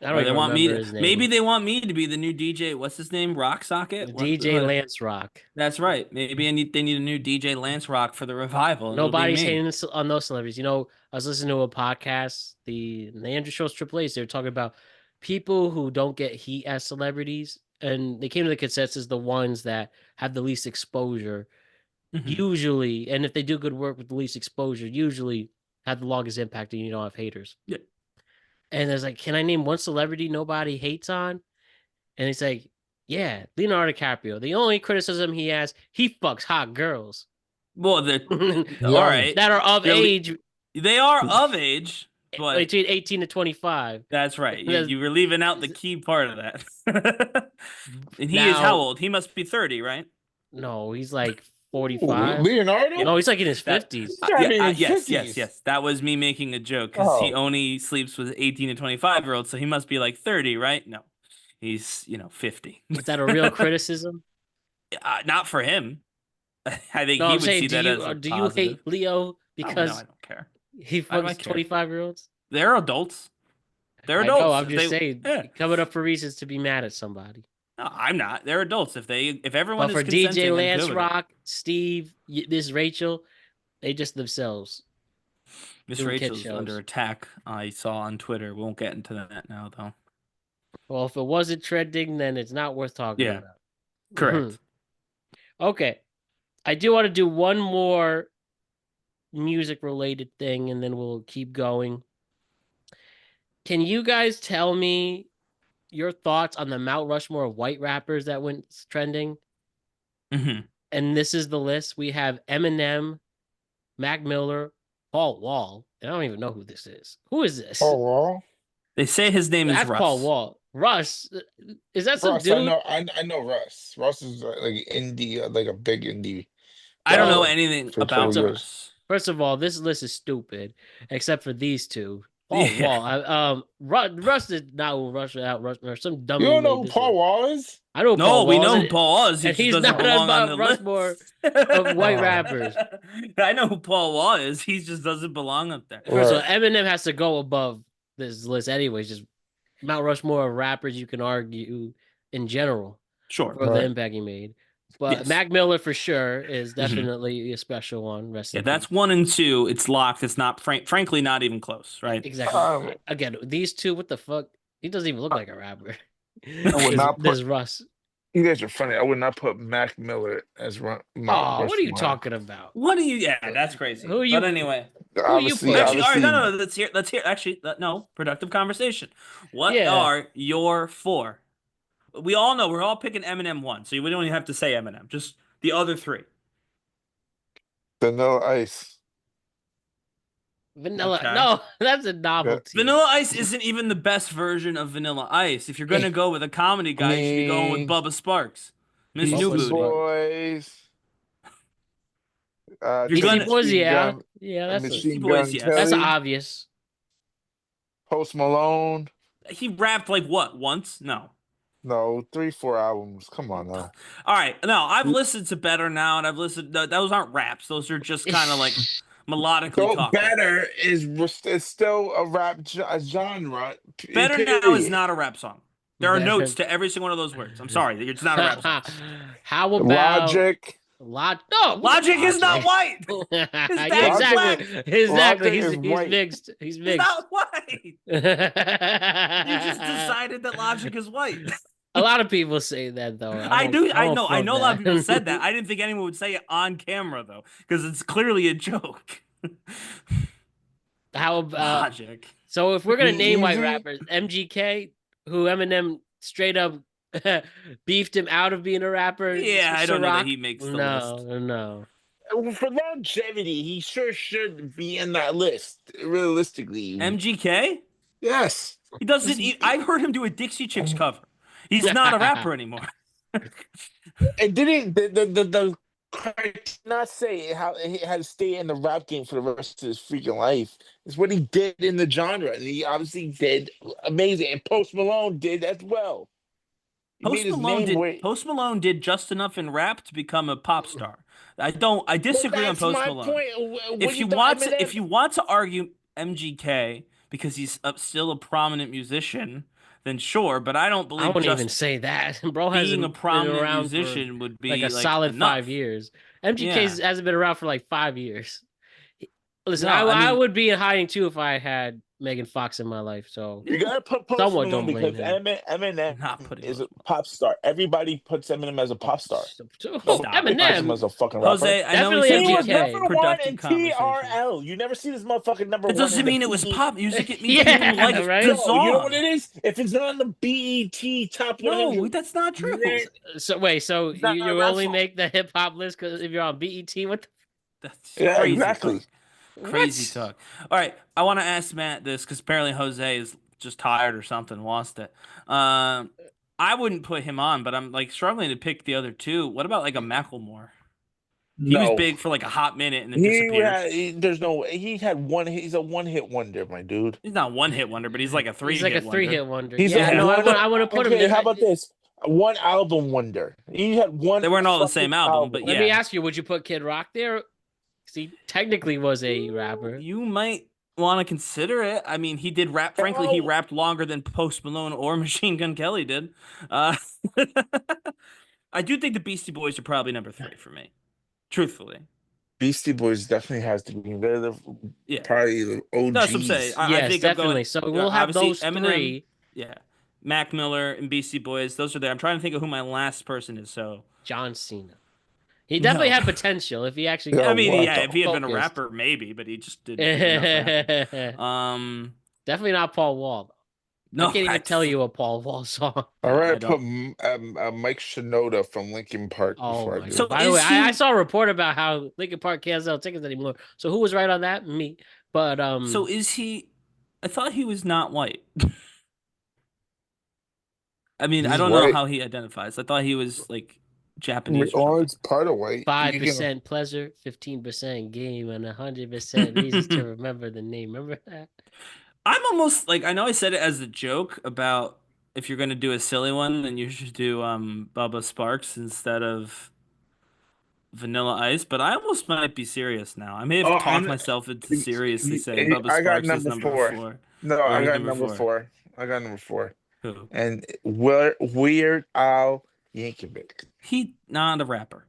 I don't even remember his name. Maybe they want me to be the new DJ. What's his name? Rock Socket? DJ Lance Rock. That's right. Maybe they need a new DJ Lance Rock for the revival. Nobody's hating on those celebrities. You know, I was listening to a podcast, the Andrew Schultz Triple A's. They were talking about people who don't get heat as celebrities, and they came to the consensus the ones that have the least exposure, usually, and if they do good work with the least exposure, usually have the longest impact, and you don't have haters. Yeah. And there's like, can I name one celebrity nobody hates on? And it's like, Yeah, Leonardo DiCaprio. The only criticism he has, he fucks hot girls. Well, they're all Young. right. That are of They're le- age They are of age, but between 18 to 25. that's right. That's- You were leaving out the key part of that. And he is how Now, old? He must be 30, right? no, he's like Ooh, 45. Leonardo? No, he's like in his That- 50s. He's gotta be in his yes, 50s. yes. That was me making a joke because he Oh. only sleeps with 18 to 25-year-olds, so he must be like 30, right? No, he's 50. Is that a real criticism? Not for him. I think No, he I'm would saying, see that as a do you positive. hate Leo Oh, no, because I don't care. he Why do I fucks care? 25-year-olds? They're adults. They're I adults. know, I'm If just they- saying, yeah. coming up for reasons to be mad at somebody. No, I'm not. They're adults. If everyone But is for consenting, DJ I'm Lance good with it. Rock, Steve, Miss Rachel, they just themselves. Miss doing kid Rachel's under shows. attack. I saw on Twitter. Won't get into that now, though. Well, if it wasn't trending, then it's not worth talking Yeah, about. correct. Okay. I do want to do one more music related thing and then we'll keep going. Can you guys tell me your thoughts on the Mount Rushmore of white rappers that went trending? Mm-hmm. And this is the list. We have Eminem, Mac Miller, Paul Wall. I don't even know who this is. Who is this? Oh, well. They say his name is That's Russ. Paul Wall. Russ, is that some Russ, dude? I know Russ. Russ is like indie, like a big indie. I don't know guy anything for about 20 years. Russ. First of all, this list is stupid, except for these two. Paul Yeah. Wall. Russ is not who Rush out Rushmore. Some dummy You don't know made who this Paul list. Wall is? I know No, Paul we Wall know is, who Paul is. He and just he's doesn't not belong on on the Rushmore list. of white Oh. rappers. I know who Paul Wall is. He just doesn't belong up there. First of all, Right. Eminem has to go above this list anyways. Just Mount Rushmore of rappers, you can argue in general Sure. for the Right. impact he made. But Yes. Mac Miller for sure is Mhm. definitely a special one. Rest Yeah, in that's peace. 1 and 2. It's locked. It's not, frankly, not even close, right? Exactly. Again, these two, what the fuck? He doesn't even look like a rapper. would not put- There's Russ. You guys are funny. I would not put Mac Miller as Mount Oh, what are you Rushmore. talking about? What do you? Yeah, that's crazy. Who you- But anyway, Obviously, put? actually, all right, obviously, no. Let's hear. Actually, no, productive conversation. What Yeah. are your 4? We all know we're all picking Eminem 1, so we don't even have to say Eminem. Just the other 3. Vanilla Ice. Vanilla. Okay. No, that's a novelty. Vanilla Ice isn't even the best version of Vanilla Ice. If you're gonna go with a comedy guy, you should be going with Bubba Sparks, Miss Beastie New Bubba Booty. Boys. You're Beastie gonna- Boys, Machine yeah. Gun- Yeah, that's Machine Boys, Gun yes. Kelly. that's obvious. Post Malone. He rapped like what? Once? No. No, 3-4 albums. Come on now. All right. No, I've listened to Better now, and I've listened. Those aren't raps. Those are just kind of like melodically So talking. Better is still a rap genre. Better now is period. not a rap song. There are Better- notes to every single one of those words. I'm sorry, it's not a rap song. How about Logic. No, Logic is not white. yeah, dad's exactly. black. Exactly. Logic is He's white. mixed. He's He's mixed. not white. You just decided that Logic is white. A lot of people say that though. I don't know. I fuck know a lot of that. people said that. I didn't think anyone would say it on camera though, because it's clearly a joke. How about Logic. so if we're gonna name white Easy. rappers, MGK, who Eminem straight up beefed him out of being a rapper. Yeah, I don't know that Ciroc? he makes the no, list. No. For longevity, he sure should be in that list. Realistically, MGK? yes. He doesn't. I've heard him do a Dixie Chicks cover. He's not a rapper anymore. And didn't the not say how he had to stay in the rap game for the rest of his freaking life. It's what he did in the genre, and he obviously did amazing. And Post Malone did as well. He made his name wait. Post Malone did just enough in rap to become a pop star. I disagree on That's Post my Malone. point. If you want to argue MGK because he's still a prominent musician, then sure. But I don't I believe wouldn't just even say that. Bro being hasn't a been prominent around musician for would be like a solid enough. 5 years. MGK hasn't been around for like 5 years. Listen, No, I I mean- would be in hiding too if I had Megan Fox in my life, so You gotta put Post somewhat Malone don't blame because him. Eminem Not putting is a Post pop star. Everybody puts Eminem as a pop star. Nobody Stop it. puts him Eminem, as a fucking rapper. Jose, I know we definitely said He we was have MGK. number one productive in conversations. TRL. You never see this motherfucker number That one doesn't in the mean it was BET. pop music. It means people Yeah, liked right. the No, you know what song. it is? If it's not on the BET top No, 100, that's not true. then So wait, so it's not a you rap only song. make the hip hop list because if you're on BET, what? That's Yeah, crazy exactly. talk. Crazy What? talk. All right, I want to ask Matt this because apparently Jose is just tired or something, lost it. I wouldn't put him on, but I'm like struggling to pick the other two. What about like a Macklemore? He was No. big for like a hot minute and then disappeared. There's no way. He had one. He's a one-hit wonder, my dude. He's not one hit wonder, but he's like a He's like a three-hit wonder. three-hit wonder. He's Yeah, a no, one. I want to put him Okay, there. how about this? One album wonder. He had one. They weren't all the fucking same album, but Let me yeah. ask you: would you put Kid Rock there? 'Cause he technically was a rapper. You might want to consider it. I mean, he did rap. Frankly, he rapped longer than Post Malone or Machine Gun Kelly did. Uh, I do think the Beastie Boys are probably number 3 for me. Truthfully. Beastie Boys definitely has to be. They're Yeah. probably the OGs. That's what I'm saying. I Yes, think I'm definitely. going. So we'll have obviously, those Eminem, three. Yeah. Mac Miller and Beastie Boys. Those are there. I'm trying to think of who my last person is. So John Cena. He definitely No. had potential if he actually. Yeah, I mean, what yeah, the if he had been a focused. rapper, maybe, but he just didn't do enough rapping. Definitely not Paul Wall. No, I can't even tell you a Paul Wall song. All I right, put don't. Mike Shinoda from Linkin Park Oh before I my do. So god! By the way, is I he- saw a report about how Linkin Park can't sell tickets anymore. So who was right on that? Me. But So is he? I thought he was not white. I mean, I He's don't know white. how he identifies. I thought he was like Japanese or Oh, something. it's part of white. 5% pleasure, 15% game, and 100% reasons to remember the name. Remember that? I'm almost like I know I said it as a joke about if you're gonna do a silly one, then you should do Bubba Sparks instead of Vanilla Ice. But I almost might be serious now. I may have Oh, talked myself into seriously saying Bubba I got Sparks is number number 4. 4. No, Or I he's got number number 4. 4. I got number 4. Who? And Weird Al Yankovic. He not a rapper.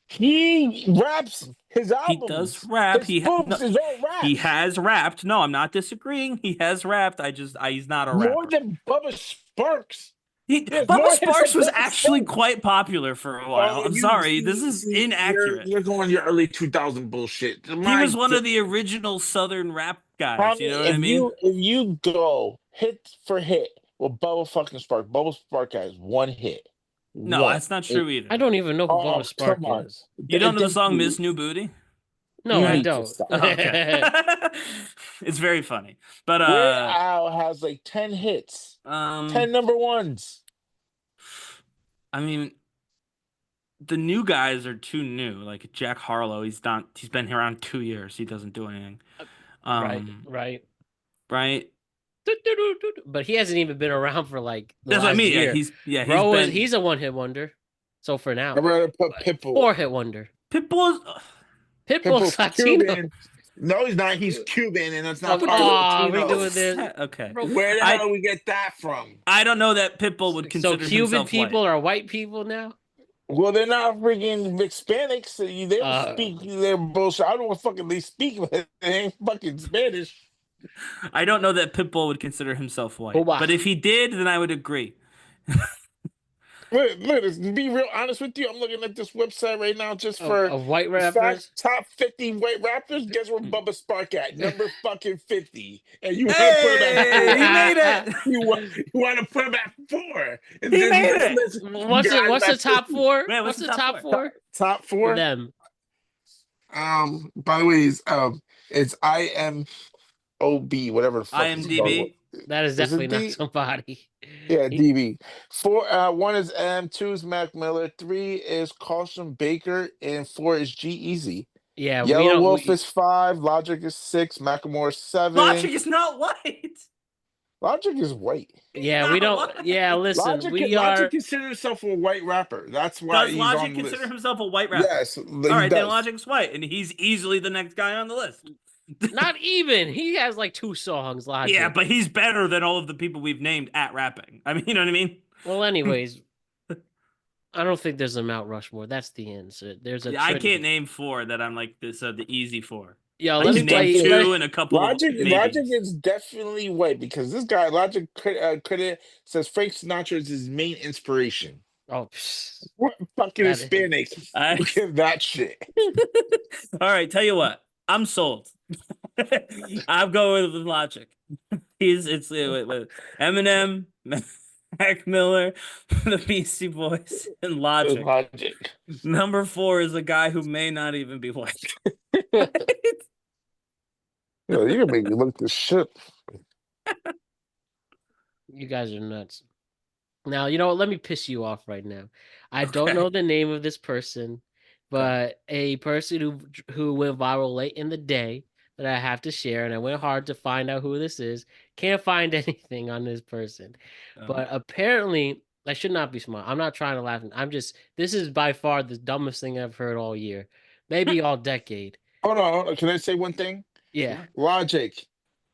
He raps his He albums. does rap. His books is all rap. He has rapped. No, I'm not disagreeing. He has rapped. He's not a rapper. More than Bubba Sparks. Yes, Bubba more hits Sparks than was Bubba actually Sparks. quite popular for a while. I'm sorry. This is inaccurate. You're going your early 2000 bullshit. He was one of the original Southern rap guys. You know what I If mean? you go hit for hit with Bubba fucking Sparks, Bubba Sparks has one hit. No, One. that's not true either. I don't even know who Oh, Bubba Spark come on. is. You don't know the Thank song you. Miss New Booty? No, You I need to don't. stop. Okay. It's very funny. But Weird Al has like 10 hits, 10 number ones. I mean, the new guys are too new. Like Jack Harlow, he's been here around 2 years. He doesn't do anything. Right. Right. But he hasn't even been around for like the That's what I last mean. year. He's a one-hit wonder. So for now, I'd rather put Pitbull. 4-hit wonder. Pitbull's Pitbull's Latino. Cuban. No, he's not. He's Cuban, and that's not Oh, part of we Latino. doing this. Okay. Where the hell do we get that from? I don't know that Pitbull would So consider Cuban himself people white. are white people now? Well, they're not freaking Hispanics. They don't speak their bullshit. I don't know what fucking they speak, but they ain't fucking Spanish. I don't know that Pitbull would consider himself white. Oba. But if he did, then I would agree. Look, to be real honest with you, I'm looking at this website right now just for Of white the fact, rappers? top 50 white rappers. Guess where Bubba Spark at? Number fucking 50. And you want to put him at 4. He made it. You want to put him at 4. And He then made this it. list What's guys the at top 50. 4? Man, What's the top 4? Top For 4? them. By the way, it's IMOB, whatever the fuck it's called. IMDb. That is Is it definitely not D? somebody. Yeah, DB. 1 is M, 2 is Mac Miller, 3 is Carlson Baker, and 4 is G-Eazy. Yeah, Yellow Wolf is 5, Logic is 6, Macklemore is 7. Logic is not white. Logic is white. Yeah, not we don't. white. Yeah, listen, Logic considers himself a white rapper. That's why Does he's Logic on the consider list. himself a white rapper? Yes. All right, then Logic's white, and he's easily the next guy on the list. Not even. He has like 2 songs. Logic. Yeah, but he's better than all of the people we've named at rapping. I mean, you know what I mean? Well, anyways, I don't think there's a Mount Rushmore. That's the answer. There's a. I Trinity. can't name 4 that I'm like this. The easy 4. Yo, Like, let you me play. name two and a couple of Logic maybes. is definitely white because this guy Logic credit says Frank Sinatra is his main inspiration. Oh, psh, What fucking that is. Hispanic? I- Look at that shit. All right, tell you what, I'm sold. I'm going with Logic. Eminem, Mac Miller, the Beastie Boys, and Logic. Logic. Number 4 is a guy who may not even be white. Yo, you're gonna make me look this shit. You guys are nuts. Now, you know what? Let me piss you off right now. I don't Okay. know the name of this person, Okay. but a person who went viral late in the day that I have to share, and I went hard to find out who this is. Can't find anything on this person. But apparently, I should not be smart. I'm not trying to laugh. This is by far the dumbest thing I've heard all year, maybe all decade. Hold on. Can I say one thing? Yeah. Logic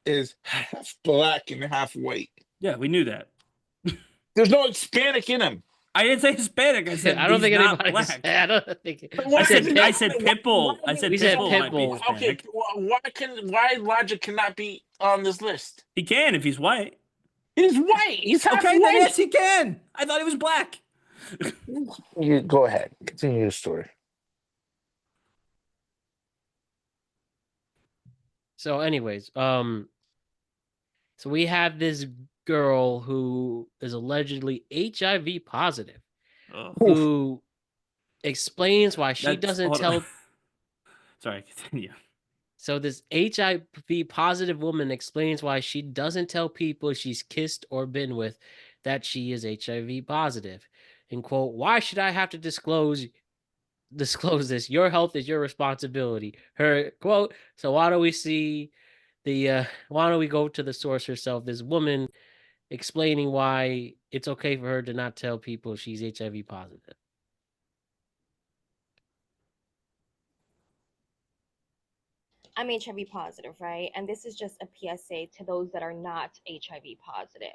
is half black and half white. Yeah, we knew that. There's no Hispanic in him. I didn't say Hispanic. I said I don't he's think not anybody. black. I don't think. I said Why- Pitbull. I said We said Pitbull might be Pitbull. Hispanic. Okay, why Logic cannot be on this list? He can if he's white. He's white. He's half Okay, then white. yes, he can. I thought he was black. You go ahead. Continue your story. So, anyways, so we have this girl who is allegedly HIV positive, Ugh. who explains why she That's- doesn't hold on. tell. Sorry, continue. So this HIV positive woman explains why she doesn't tell people she's kissed or been with that she is HIV positive. And quote, "Why should I have to disclose this? Your health is your responsibility." Her quote. So why don't we see why don't we go to the source herself, this woman explaining why it's okay for her to not tell people she's HIV positive. I'm HIV positive, right? And this is just a PSA to those that are not HIV positive.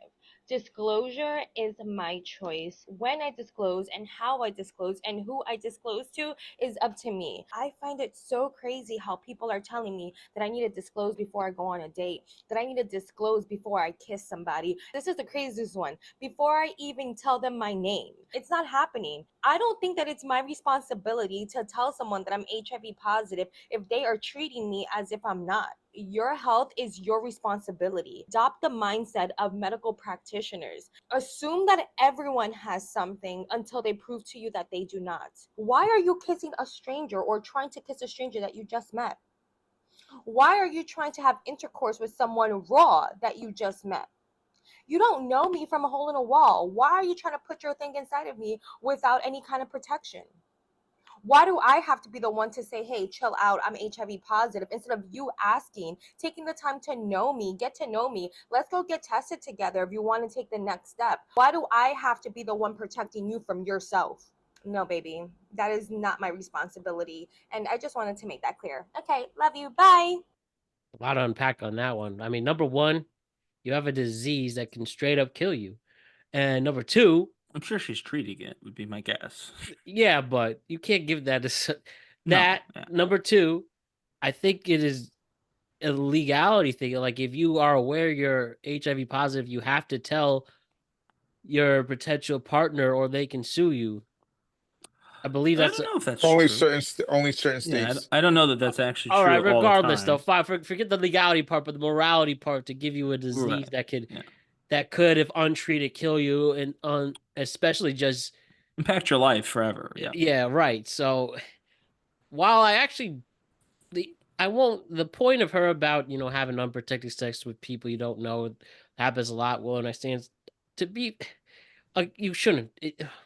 Disclosure is my choice. When I disclose and how I disclose and who I disclose to is up to me. I find it so crazy how people are telling me that I need to disclose before I go on a date, that I need to disclose before I kiss somebody. This is the craziest one. Before I even tell them my name. It's not happening. I don't think that it's my responsibility to tell someone that I'm HIV positive if they are treating me as if I'm not. Your health is your responsibility. Adopt the mindset of medical practitioners. Assume that everyone has something until they prove to you that they do not. Why are you kissing a stranger or trying to kiss a stranger that you just met? Why are you trying to have intercourse with someone raw that you just met? You don't know me from a hole in a wall. Why are you trying to put your thing inside of me without any kind of protection? Why do I have to be the one to say, hey, chill out, I'm HIV positive, instead of you asking, taking the time to know me, get to know me, let's go get tested together if you want to take the next step? Why do I have to be the one protecting you from yourself? No, baby, that is not my responsibility. And I just wanted to make that clear. Okay, love you, bye. A lot to unpack on that one. I mean, number one, you have a disease that can straight up kill you. And number two, I'm sure she's treating it, would be my guess. yeah, but you can't give that No, that. yeah. Number two, I think it is a legality thing. Like if you are aware you're HIV positive, you have to tell your potential partner or they can sue you. I believe I that's don't know if that's Only true. only certain Yeah, states. I don't know that that's actually all true right. all the Regardless, though, time. fine. Forget the legality part, but the morality part to give you a disease Right. that could Yeah. that could, if untreated, kill you, and especially just Impact your life forever. Yeah. yeah, right. So while I actually I won't the point of her about having unprotected sex with people you don't know happens a lot. Well, and I stand to be you shouldn't.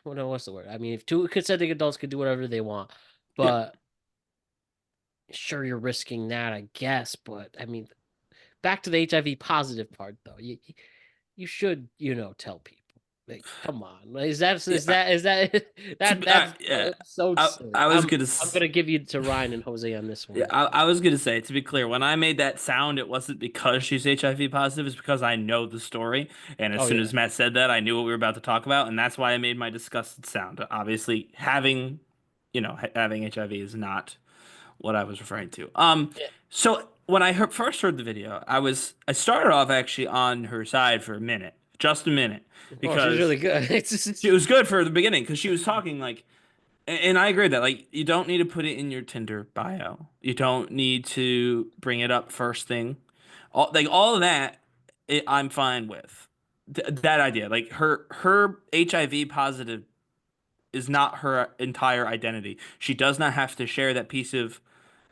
Well, no, what's the word? I mean, if two consenting adults could do whatever they want, but sure, you're risking that, I guess. But I mean, back to the HIV positive part, though. You should tell people. Like, come on, is that that's yeah. so I silly. was I'm gonna. gonna give you to Ryan and Jose on this one. Yeah, I was gonna say, to be clear, when I made that sound, it wasn't because she's HIV positive. It's because I know the story, and as Oh, soon yeah. as Matt said that, I knew what we were about to talk about, and that's why I made my disgusted sound. Obviously, having HIV is not what I was referring to. Yeah. So when I first heard the video, I started off actually on her side for a minute, just a minute, Oh, she's because really good. It's just, it was good for the beginning because she was talking like, and I agree with that. Like, you don't need to put it in your Tinder bio. You don't need to bring it up first thing. All of that, I'm fine with. That idea, like her HIV positive is not her entire identity. She does not have to share that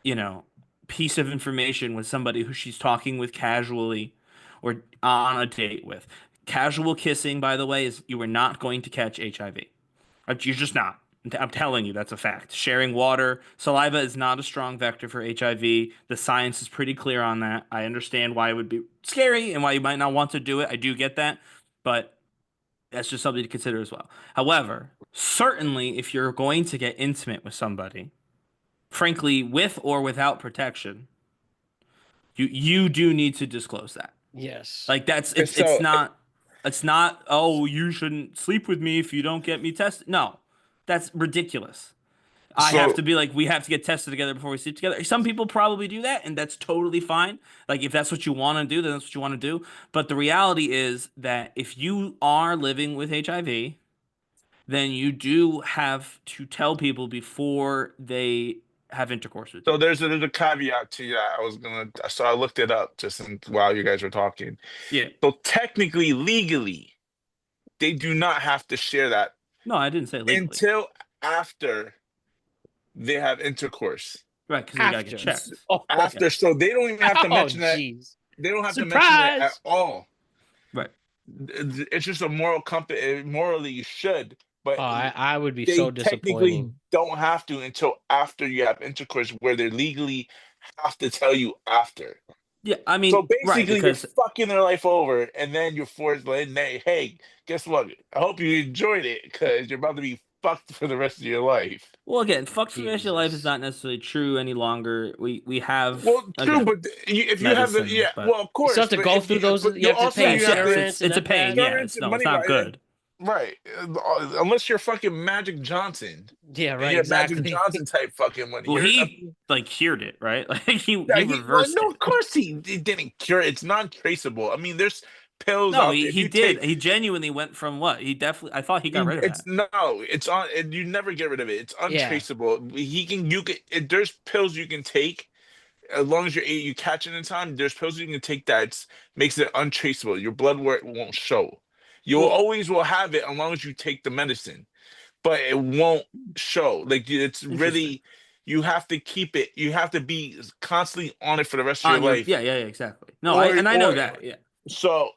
you know, piece of information with somebody who she's talking with casually or on a date with. Casual kissing, by the way, is you are not going to catch HIV. You're just not. I'm telling you, that's a fact. Sharing water, saliva is not a strong vector for HIV. The science is pretty clear on that. I understand why it would be scary and why you might not want to do it. I do get that. But that's just something to consider as well. However, certainly if you're going to get intimate with somebody, frankly, with or without protection, you do need to disclose that. yes. Like that's And it's so, not oh, you shouldn't sleep with me if you don't get me tested. No. That's ridiculous. I have so to be like, we have to get tested together before we sleep together. Some people probably do that, and that's totally fine. Like, if that's what you want to do, then that's what you want to do. But the reality is that if you are living with HIV, then you do have to tell people before they have intercourse with you. So there's a caveat to that. So I looked it up while you guys were talking. Yeah. So technically, legally, they do not have to share that No, I didn't say legally. until after they have intercourse. Right, because they gotta get After. checked. Oh, After, so they don't even have to oh, mention that. jeez. They don't have to mention it at Surprise. all. Right. It's just a moral compass. Morally, you should, but Oh, I would be so they technically disappointing. don't have to until after you have intercourse, where they legally have to tell you after. Yeah, I So mean, right, basically, you're because fucking their life over, and then you're forced. Like, hey, guess what? I hope you enjoyed it because you're about to be fucked for the rest of your life. well, again, fucked for the rest of your life is Jesus. not necessarily true any longer. We have Well, true, again but if you have the medicine, but of You still have course, to but go through those. but You you have to also pay you yes, have to insurance and it's a that. pain. Yeah, insurance it's and no, it's money, not right? good. Right. Unless you're fucking Magic Johnson Yeah, and right. you have Magic Exactly. Johnson type fucking money. Well, I he mean, like cured it, right? Like yeah, he reversed no, it. of course he didn't cure it. It's non-traceable. I mean, there's pills No, out he there. If he you did. take He genuinely went from what? He definitely. I thought he got rid of it's that. no, it's on, and you never get rid of it. It's Yeah. untraceable. You can. There's pills you can take as long as you catch it in time. There's pills you can take that makes it untraceable. Your blood work won't show. You Well, always will have it as long as you take the medicine, but it won't show. Like it's interesting. really, you have to keep it. You have to be constantly on it for the rest of your On your life, yeah, exactly. No, or I know that. Yeah. so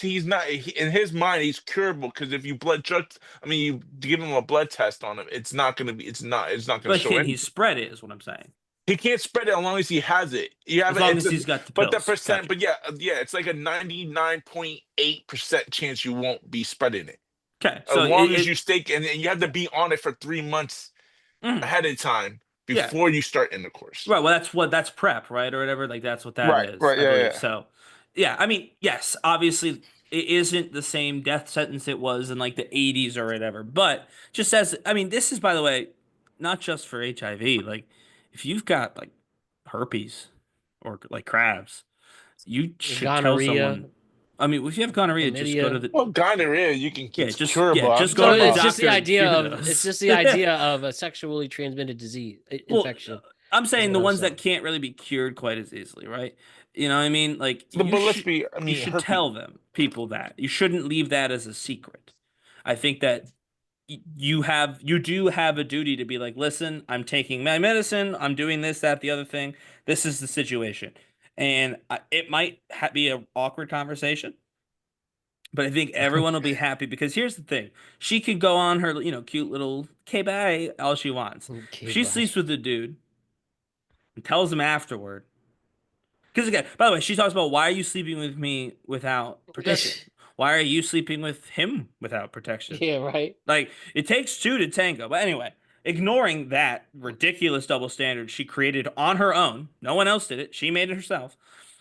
he's not in his mind he's curable because if you I mean you give him a blood test on him, it's not gonna But show can he anything. spread it? Is what I'm saying. He can't spread it as long as he has it. You have As it. long as he's got the But the pills. percent, Gotcha. but yeah, it's like a 99.8% chance you won't be spreading it Okay, as so long as you stay, and you have to be on it for 3 months mhm, ahead of time yeah. before you start intercourse. Right. Well, that's prep, right, or whatever. Like that's what that Right, is, right, I yeah, believe. yeah. So, yeah. I mean, yes, obviously, it isn't the same death sentence it was in like the '80s or whatever. But just as I mean, this is by the way, not just for HIV. Like, if you've got like herpes or like crabs, you should tell Gonorrhea, someone. I mean, if you have gonorrhea, just go to chlamydia. the Well, gonorrhea, it's yeah, curable. I'm just go So to talking the it's about. just the doctor and idea cure of it's those. just the idea of a sexually transmitted disease Well, infection I'm is saying what the I'm ones that saying. can't really be cured quite as easily, right? You know what I mean? Like But let's be. I you mean, should herpes. tell them people that. You shouldn't leave that as a secret. I think that you do have a duty to be like, "Listen, I'm taking my medicine. I'm doing this, that, the other thing. This is the situation." And it might be an awkward conversation, but I think everyone will be happy because here's the thing. She could go on her, cute little K-bye all she wants. If Okay, she bye. sleeps with a dude and tells him afterward. Because again, by the way, she talks about why are you sleeping with me without protection? Why are you sleeping with him without protection? Yeah, right. Like it takes two to tango. But anyway, ignoring that ridiculous double standard she created on her own, no one else did it. She made it herself.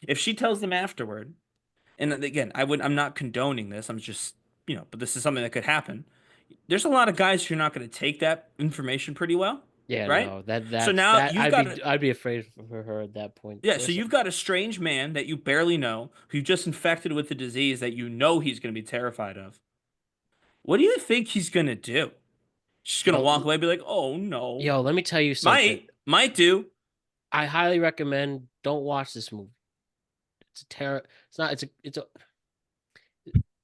If she tells them afterward, and again, I'm not condoning this. I'm just, but this is something that could happen. There's a lot of guys who are not going to take that information pretty well. Yeah, right? no, that So that's now that you've got I'd be afraid for her at that point. yeah, so you've got a strange man that you barely know, who you just infected with the disease that you know he's going to be terrified of. What do you think he's going to do? She's going to walk away and be like, "Oh no." Yo, let me tell you something. Might do. I highly recommend don't watch this movie. It's a terror. It's not. It's a.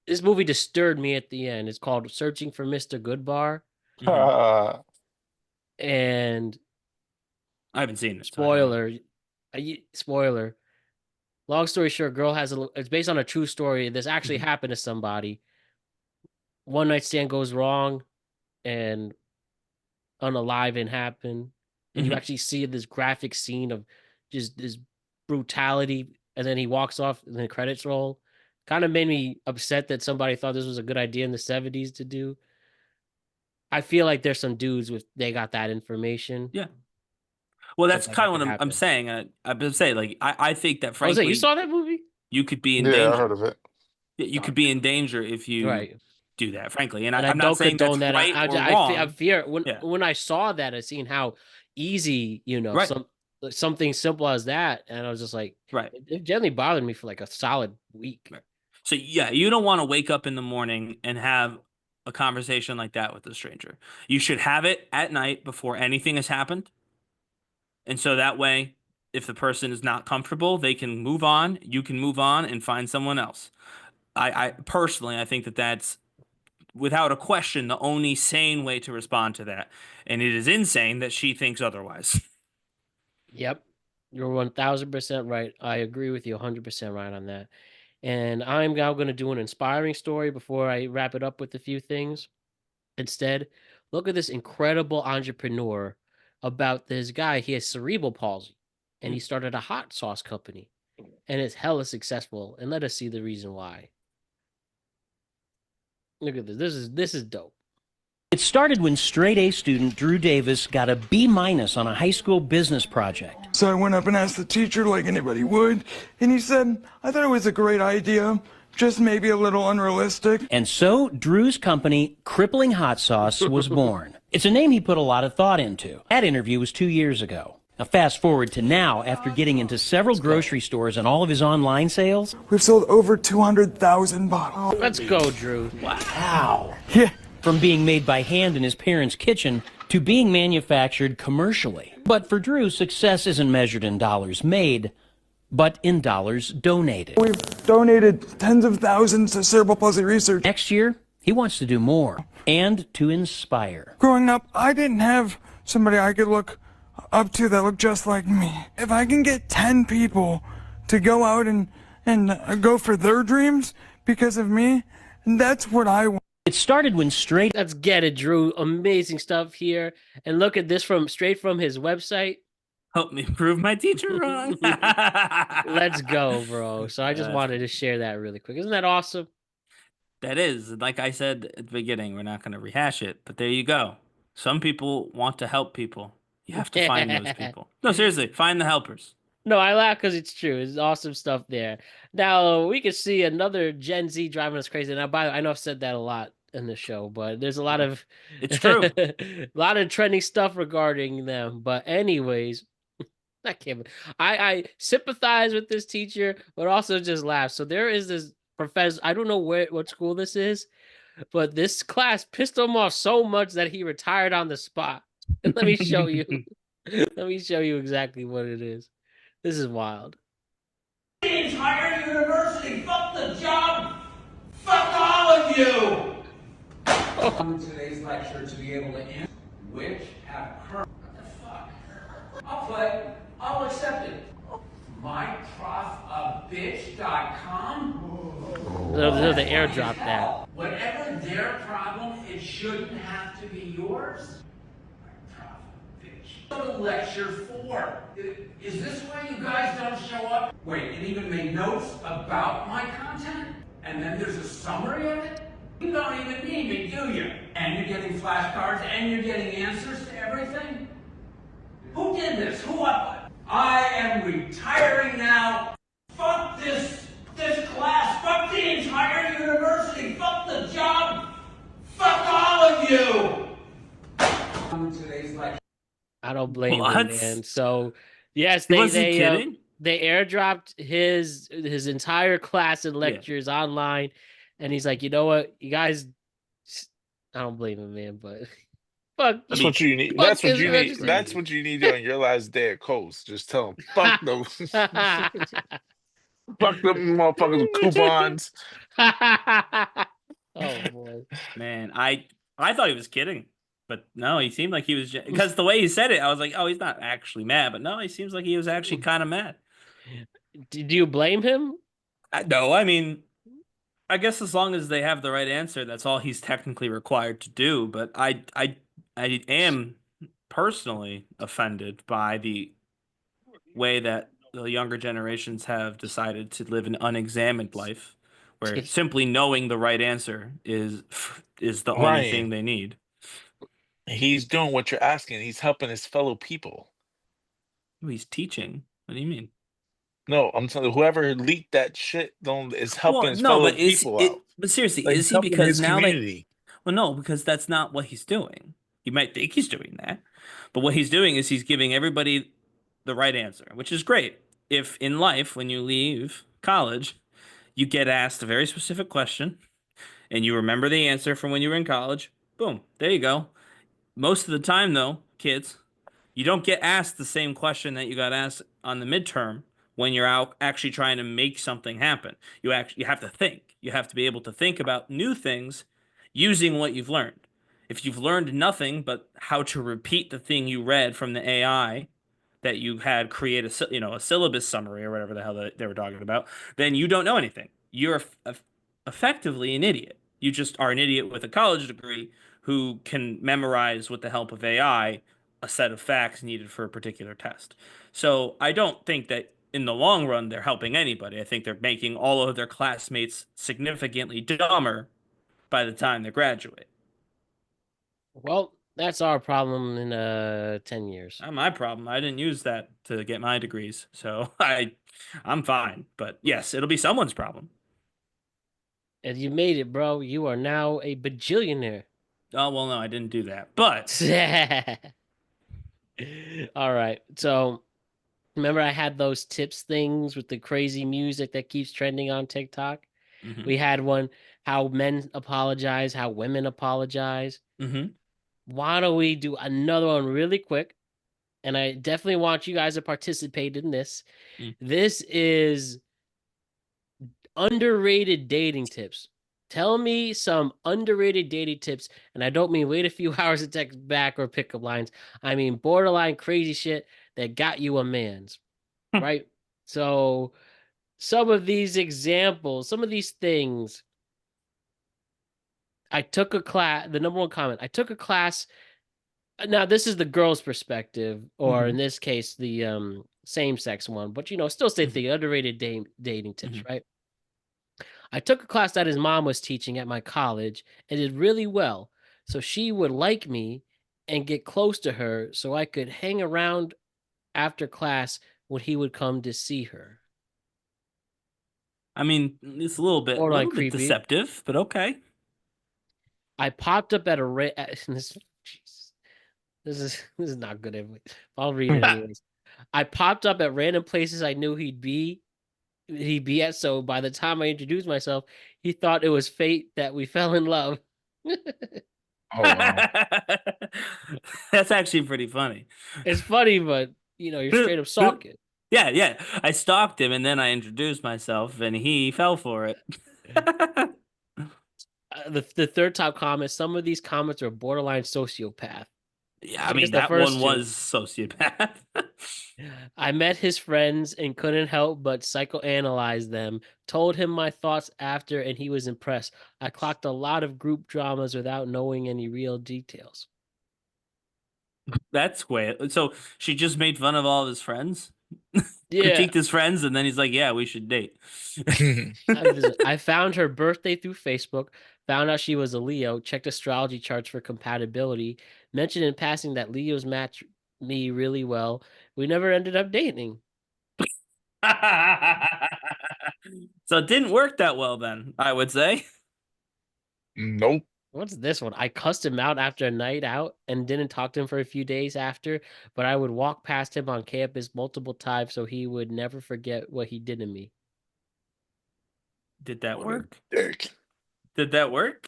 This movie disturbed me at the end. It's called Searching for Mr. Goodbar, and I haven't seen it. spoiler, spoiler. Long story short, girl has a. It's based on a true story. This actually happened to somebody. One night stand goes wrong, and unaliving happen, and you actually see this graphic scene of just this brutality, and then he walks off, and the credits roll. Kind of made me upset that somebody thought this was a good idea in the 70s to do. I feel like there's some dudes they got that information. Yeah. Well, that's Something kind of like what that I'm happen. saying. I've been saying, like, I think that Jose, frankly, you saw that movie? you could be in Yeah, I danger. heard of it. You could be in danger if you Right. do that, frankly. And And I'm don't not saying that's condone that. right or I wrong. fear Yeah. when I saw that, I seen how easy, Right. something simple as that, and I was just like, Right. it generally bothered me for like a solid week. Right. So yeah, you don't want to wake up in the morning and have a conversation like that with a stranger. You should have it at night before anything has happened. And so that way, if the person is not comfortable, they can move on. You can move on and find someone else. I personally, I think that that's without a question the only sane way to respond to that. And it is insane that she thinks otherwise. Yep. You're 1000% right. I agree with you 100% right on that. And I'm now going to do an inspiring story before I wrap it up with a few things. Instead, look at this incredible entrepreneur about this guy. He has cerebral palsy and he started a hot sauce company and it's hella successful. And let us see the reason why. Look at this. This is dope. It started when straight A student Drew Davis got a B- on a high school business project. So I went up and asked the teacher like anybody would, and he said, I thought it was a great idea, just maybe a little unrealistic. And so Drew's company, Crippling Hot Sauce, was born. It's a name he put a lot of thought into. That interview was 2 years ago. Now fast forward to now, after getting into several grocery stores and all of his online sales. We've sold over 200,000 bottles. Let's go, Drew. Wow. Yeah. From being made by hand in his parents' kitchen to being manufactured commercially. But for Drew, success isn't measured in dollars made, but in dollars donated. We've donated tens of thousands to cerebral palsy research. Next year, he wants to do more and to inspire. Growing up, I didn't have somebody I could look up to that looked just like me. If I can get 10 people to go out and go for their dreams because of me, that's what I want. It started when straight... Let's get it, Drew. Amazing stuff here. And look at this straight from his website. Help me prove my teacher wrong. Let's go, bro. So I just wanted to share that really quick. Isn't that awesome? That is, like I said at the beginning, we're not going to rehash it, but there you go. Some people want to help people. You have to find those people. No, seriously, find the helpers. No, I laugh because it's true. It's awesome stuff there. Now, we could see another Gen Z driving us crazy. Now, by the way, I know I've said that a lot in the show, but there's a lot of... It's true. a lot of trending stuff regarding them. But anyways... I sympathize with this teacher, but also just laugh. So there is this professor. I don't know what school this is, but this class pissed him off so much that he retired on the spot. Let me show you. Let me show you exactly what it is. This is wild. The entire university, fuck the job, fuck all of you. On today's lecture to be able to answer which have current. What the fuck? I'll play. I'll accept it. myprofabitch.com. So they airdrop that. Whatever their problem, it shouldn't have to be yours. What to lecture for? Is this why you guys don't show up? Wait, it even made notes about my content? And then there's a summary of it? You don't even need me, do you? And you're getting flashcards and you're getting answers to everything? Who did this? Who up? I am retiring now. Fuck this class. Fuck the entire university. Fuck the job. Fuck all of you. Today's lecture. I don't blame him, What? man. So yes, Was he kidding? they airdropped his entire class and Yeah. lectures online, and he's like, you know what, you guys, I don't blame him, man, but fuck That's you, what you need. fuck That's what this you need. register. That's what you need on your last day at Coast. Just tell them, fuck them, fuck them motherfuckers with coupons. Oh boy, Man, I thought he was kidding, but no, he seemed like he was because the way he said it, I was like, oh, he's not actually mad, but no, he seems like he was actually kind of mad. do you blame him? No, I mean, I guess as long as they have the right answer, that's all he's technically required to do. But I am personally offended by the way that the younger generations have decided to live an unexamined life, where simply knowing the right answer is the only thing Ryan, they need. he's doing what you're asking. He's helping his fellow people. He's teaching. What do you mean? No, I'm telling you, whoever leaked that shit don't is helping Well, his no, fellow but is people it? out. But seriously, Like is he's he? helping Because his now they. community. Well, no, because that's not what he's doing. You might think he's doing that, but what he's doing is he's giving everybody the right answer, which is great. If in life, when you leave college, you get asked a very specific question and you remember the answer from when you were in college, boom, there you go. Most of the time, though, kids, you don't get asked the same question that you got asked on the midterm when you're out actually trying to make something happen. You have to think. You have to be able to think about new things using what you've learned. If you've learned nothing but how to repeat the thing you read from the AI that you had create a syllabus summary or whatever the hell they were talking about, then you don't know anything. You're effectively an idiot. You just are an idiot with a college degree who can memorize with the help of AI a set of facts needed for a particular test. So I don't think that in the long run they're helping anybody. I think they're making all of their classmates significantly dumber by the time they graduate. Well, that's our problem in 10 years. Not my problem. I didn't use that to get my degrees, so I'm fine. But yes, it'll be someone's problem. And you made it, bro. You are now a bajillionaire. Oh well, no, I didn't do that. But All right. So remember I had those tips things with the crazy music that keeps trending on TikTok? Mhm. We had one, how men apologize, how women apologize. Mhm. Why don't we do another one really quick? And I definitely want you guys to participate in this. Mm. This is underrated dating tips. Tell me some underrated dating tips, and I don't mean wait a few hours to text back or pickup lines. I mean borderline crazy shit that got you a man's, right? So some of these examples, some of these things, I took a class, the number one comment, I took a class. Now this is the girl's perspective, or in this case, the same sex one, but still say the underrated dating tips, right? I took a class that his mom was teaching at my college and did really well. So she would like me and get close to her so I could hang around after class when he would come to see her. I mean, it's a little Borderline bit creepy. deceptive, but okay. I popped up at a this is not good. I'll read it anyways. I popped up at random places I knew he'd be at. So by the time I introduced myself, he thought it was fate that we fell in love. Oh wow. That's actually pretty funny. It's funny, but you're straight up stalking. Yeah, yeah. I stalked him and then I introduced myself and he fell for it. The third top comment, some of these comments are borderline sociopath. Yeah, I guess mean the that first one two. was sociopath. I met his friends and couldn't help but psychoanalyze them. Told him my thoughts after, and he was impressed. I clocked a lot of group dramas without knowing any real details. That's weird. So she just made fun of all of his friends, Yeah. critiqued his friends, and then he's like, "Yeah, we should date." I found her birthday through Facebook, found out she was a Leo, checked astrology charts for compatibility, mentioned in passing that Leos match me really well. We never ended up dating. So it didn't work that well then, I would say. Nope. What's this one? I cussed him out after a night out and didn't talk to him for a few days after, but I would walk past him on campus multiple times so he would never forget what he did to me. Did that work? Dick. Did that work?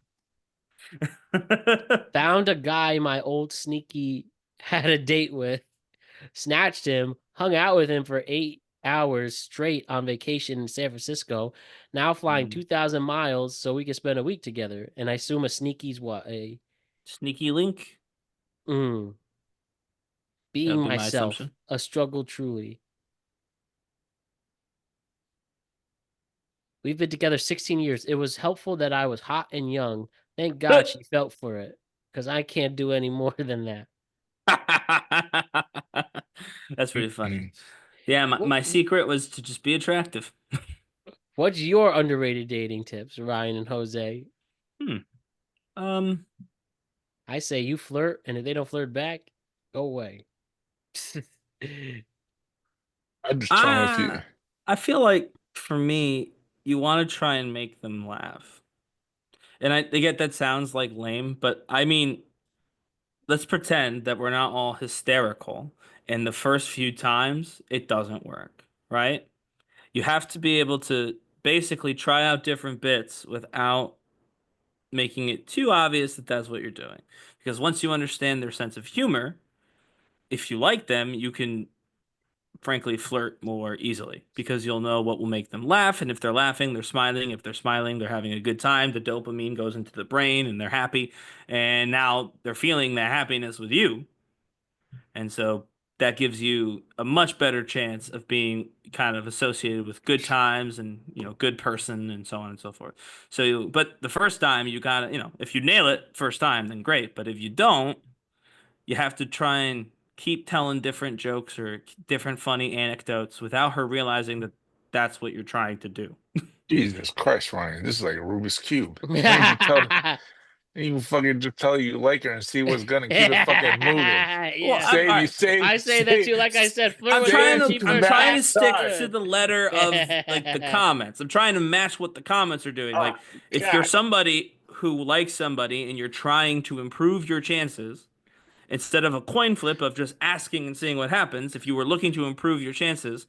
Found a guy my old sneaky had a date with, snatched him, hung out with him for 8 hours straight on vacation in San Francisco, now flying 2,000 miles so we can spend a week together. And I assume a sneaky's what? A Sneaky link? being That'd be my myself, assumption. a struggle truly. We've been together 16 years. It was helpful that I was hot and young. Thank God she felt for it, because I can't do any more than that. That's pretty funny. Yeah, my secret was to just be attractive. What's your underrated dating tips, Ryan and Jose? I say you flirt, and if they don't flirt back, go away. I'm just trying with you. I feel like for me, you want to try and make them laugh. And I get that sounds like lame, but I mean, let's pretend that we're not all hysterical. And the first few times, it doesn't work, right? You have to be able to basically try out different bits without making it too obvious that that's what you're doing. Because once you understand their sense of humor, if you like them, you can frankly flirt more easily because you'll know what will make them laugh. And if they're laughing, they're smiling. If they're smiling, they're having a good time. The dopamine goes into the brain and they're happy. And now they're feeling that happiness with you. And so that gives you a much better chance of being kind of associated with good times and, you know, good person and so on and so forth. So, but the first time you gotta, you know, if you nail it first time, then great. But if you don't, you have to try and keep telling different jokes or different funny anecdotes without her realizing that that's what you're trying to do. Jesus Christ, Ryan. This is like a Rubik's Cube. Can't even fucking just tell you like her and see what's gonna keep it fucking moving. Yeah. I I say that too. Like I said, flirt I'm with trying her, to keep I'm her trying to back. stick to the letter of like the comments. I'm trying to match what the comments are doing. Like if you're somebody who likes somebody and you're trying to improve your chances, instead of a coin flip of just asking and seeing what happens, if you were looking to improve your chances,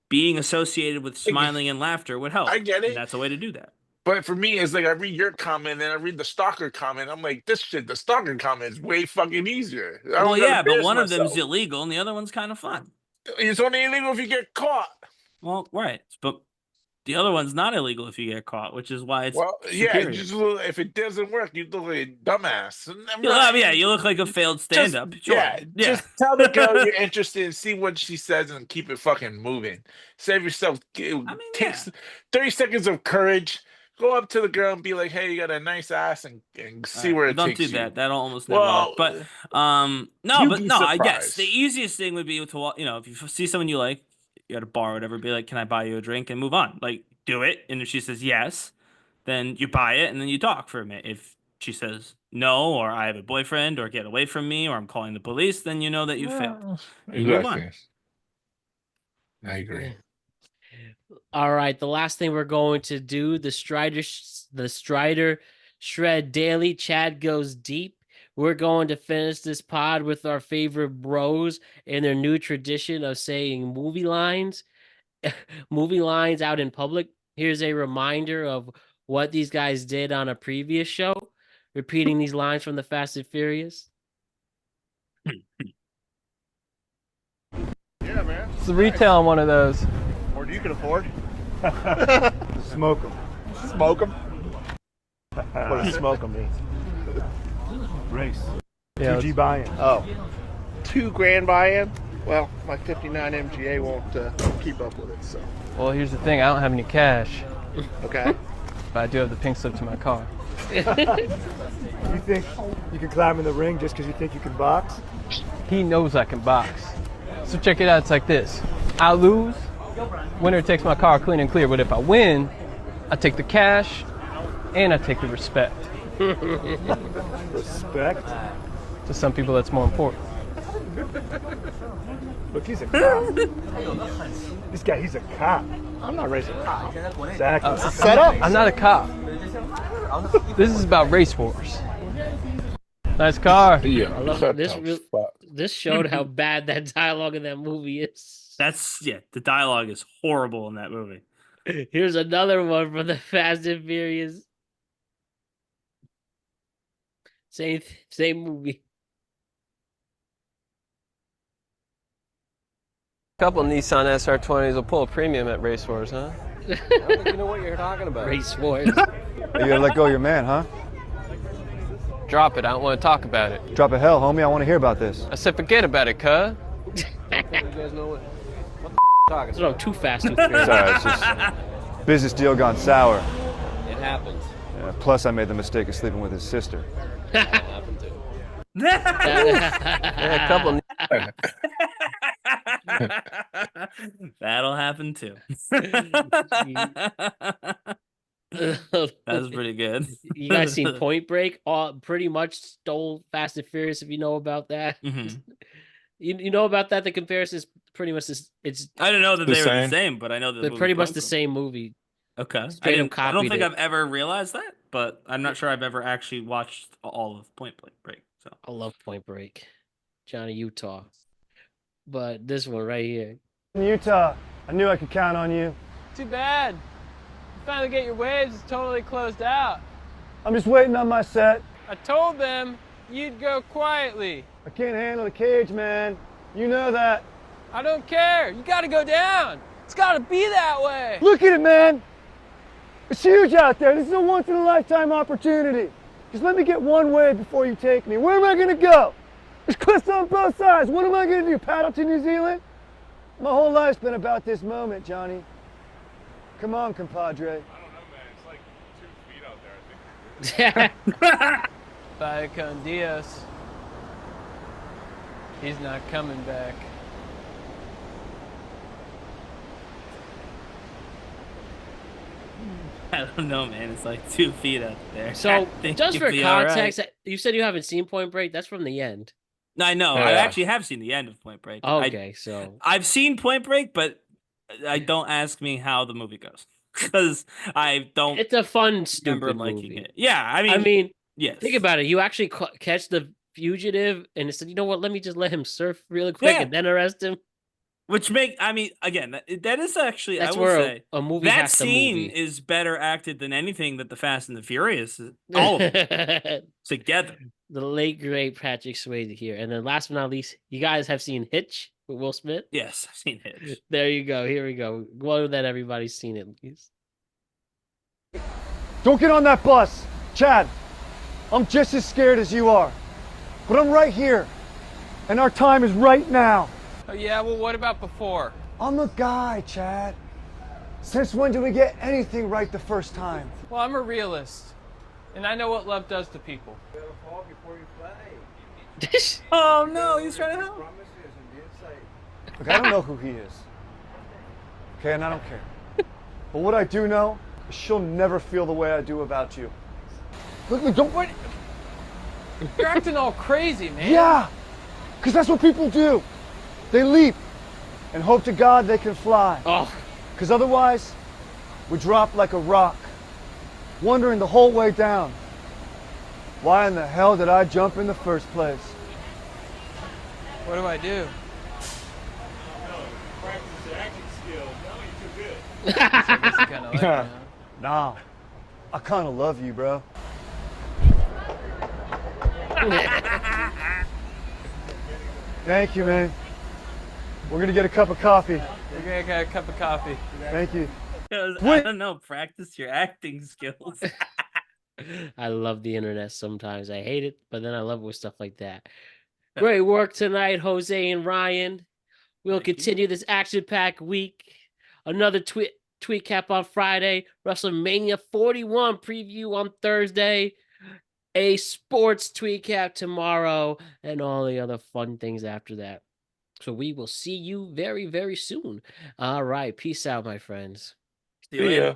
being associated with smiling and laughter would help. I get it. And that's a way to do that. But for me, it's like I read your comment and I read the stalker comment. I'm like, this shit, the stalker comment is way fucking easier. Well, yeah, but one of them's illegal and the other one's kind of fun. It's only illegal if you get caught. Well, right. But the other one's not illegal if you get caught, which is why it's yeah. Just if it doesn't work, you look like a dumbass. Yeah, you look like a failed stand-up. Sure. Yeah, just tell the girl you're interested and see what she says and keep it fucking moving. Save yourself. Takes 30 seconds of courage. Go up to the girl and be like, "Hey, you got a nice ass," and see where it takes you. Don't do that. That'll almost never work. But I guess the easiest thing would be to, you know, if you see someone you like, you're at a bar or whatever, be like, "Can I buy you a drink?" and move on. Like, do it. And if she says yes, then you buy it and then you talk for a minute. If she says no, or I have a boyfriend, or get away from me, or I'm calling the police, then you know that you failed. You move on. I agree. All right, the last thing we're going to do, the Strider Shred Daily. Chad goes deep. We're going to finish this pod with our favorite bros and their new tradition of saying movie lines out in public. Here's a reminder of what these guys did on a previous show, repeating these lines from the Fast and Furious. Yeah, man. It's the retail on one of those. More than you can afford. Smoke them. Smoke them? What does smoke them mean? Race. Yeah, 2G buy-in. Oh. $2,000 buy-in? Well, my 59 MGA won't keep up with it, so. Well, here's the thing. I don't have any cash. Okay. But I do have the pink slip to my car. You think you can climb in the ring just because you think you can box? He knows I can box. So check it out. It's like this. I lose. Winner takes my car clean and clear. But if I win, I take the cash and I take the respect. Respect? To some people, that's more important. Look, he's a cop. This guy, he's a cop. I'm not raising a cop. Exactly. Set up. I'm not a cop. This is about race wars. Nice car. Yeah, I love shut this. the fuck. This showed how bad that dialogue in that movie is. The dialogue is horrible in that movie. Here's another one from the Fast and Furious. Same movie. A couple Nissan SR20s will pull a premium at race wars, huh? I don't think you know what you're talking about. Race wars. You gotta let go of your man, huh? Drop it. I don't want to talk about it. Drop a hell, homie. I want to hear about this. I said forget about it, cuz. You guys know what the talking So too fast, too furious. Sorry, it's just business deal gone sour. It happens. Yeah, plus, I made the mistake of sleeping with his sister. That'll happen too. Yeah, a couple. That'll happen too. That's pretty good. You guys seen Point Break? Pretty much stole Fast and Furious. If you know about that, you know about that. The comparison is pretty much this. It's I don't know that they were the same, but I know that they're pretty much the same movie. Okay, I Straight up don't copied think it. I've ever realized that, but I'm not sure I've ever actually watched all of Point Break. So I love Point Break, Johnny Utah, but this one right here. In Utah, I knew I could count on you. Too bad. You finally get your waves. It's totally closed out. I'm just waiting on my set. I told them you'd go quietly. I can't handle the cage, man. You know that. I don't care. You got to go down. It's got to be that way. Look at it, man. It's huge out there. This is a once-in-a-lifetime opportunity. Just let me get one wave before you take me. Where am I going to go? There's cliffs on both sides. What am I going to do, paddle to New Zealand? My whole life's been about this moment, Johnny. Come on, compadre. I don't know, man. It's like 2 feet out there, I think. Vaya con Dios. He's not coming back. I don't know, man. It's like 2 feet up there. So, just for all context, right. you said you haven't seen Point Break. That's from the end. No, I know. I actually have seen the end of Point Break. Okay, so I've seen Point Break, but I don't ask me how the movie goes because I don't. It's a fun, remember stupid liking movie. it. Yeah, I mean, yes. Think about it. You actually catch the fugitive, and it said, "You know what? Let me just let him surf really quick, Yeah. and then arrest him." Which again, that is actually That's I will where say a movie that has to scene movie. is better acted than anything that the Fast and the Furious all of them together. The late great Patrick Swayze here, and then last but not least, you guys have seen Hitch with Will Smith. Yes, I've seen Hitch. There you go. Here we go. Well, that everybody's seen it. Don't get on that bus. Chad, I'm just as scared as you are. But I'm right here. And our time is right now. Oh, yeah? Well, what about before? I'm a guy, Chad. Since when do we get anything right the first time? Well, I'm a realist. And I know what love does to people. Oh, no, he's trying to help. Look, I don't know who he is. Okay, and I don't care. But what I do know is she'll never feel the way I do about you. Look, don't... What? You're acting all crazy, man. Yeah, because that's what people do. They leap and hope to God they can fly. Oh. Because otherwise, we drop like a rock, wondering the whole way down, why in the hell did I jump in the first place? What do I do? Practice your acting skills. No, you're too good. I guess you kinda like me, huh? Nah, I kind of love you, bro. Thank you, man. We're gonna get a cup of coffee. You're gonna get a cup of coffee. Thank you. I don't know. Practice your acting skills. I love the internet sometimes. I hate it, but then I love it with stuff like that. Great work tonight, Jose and Ryan. We'll continue this action-packed week. Another tweet cap on Friday. WrestleMania 41 preview on Thursday. A sports tweet cap tomorrow, and all the other fun things after that. So we will see you very, very soon. All right. Peace out, my friends. See you later. Yeah.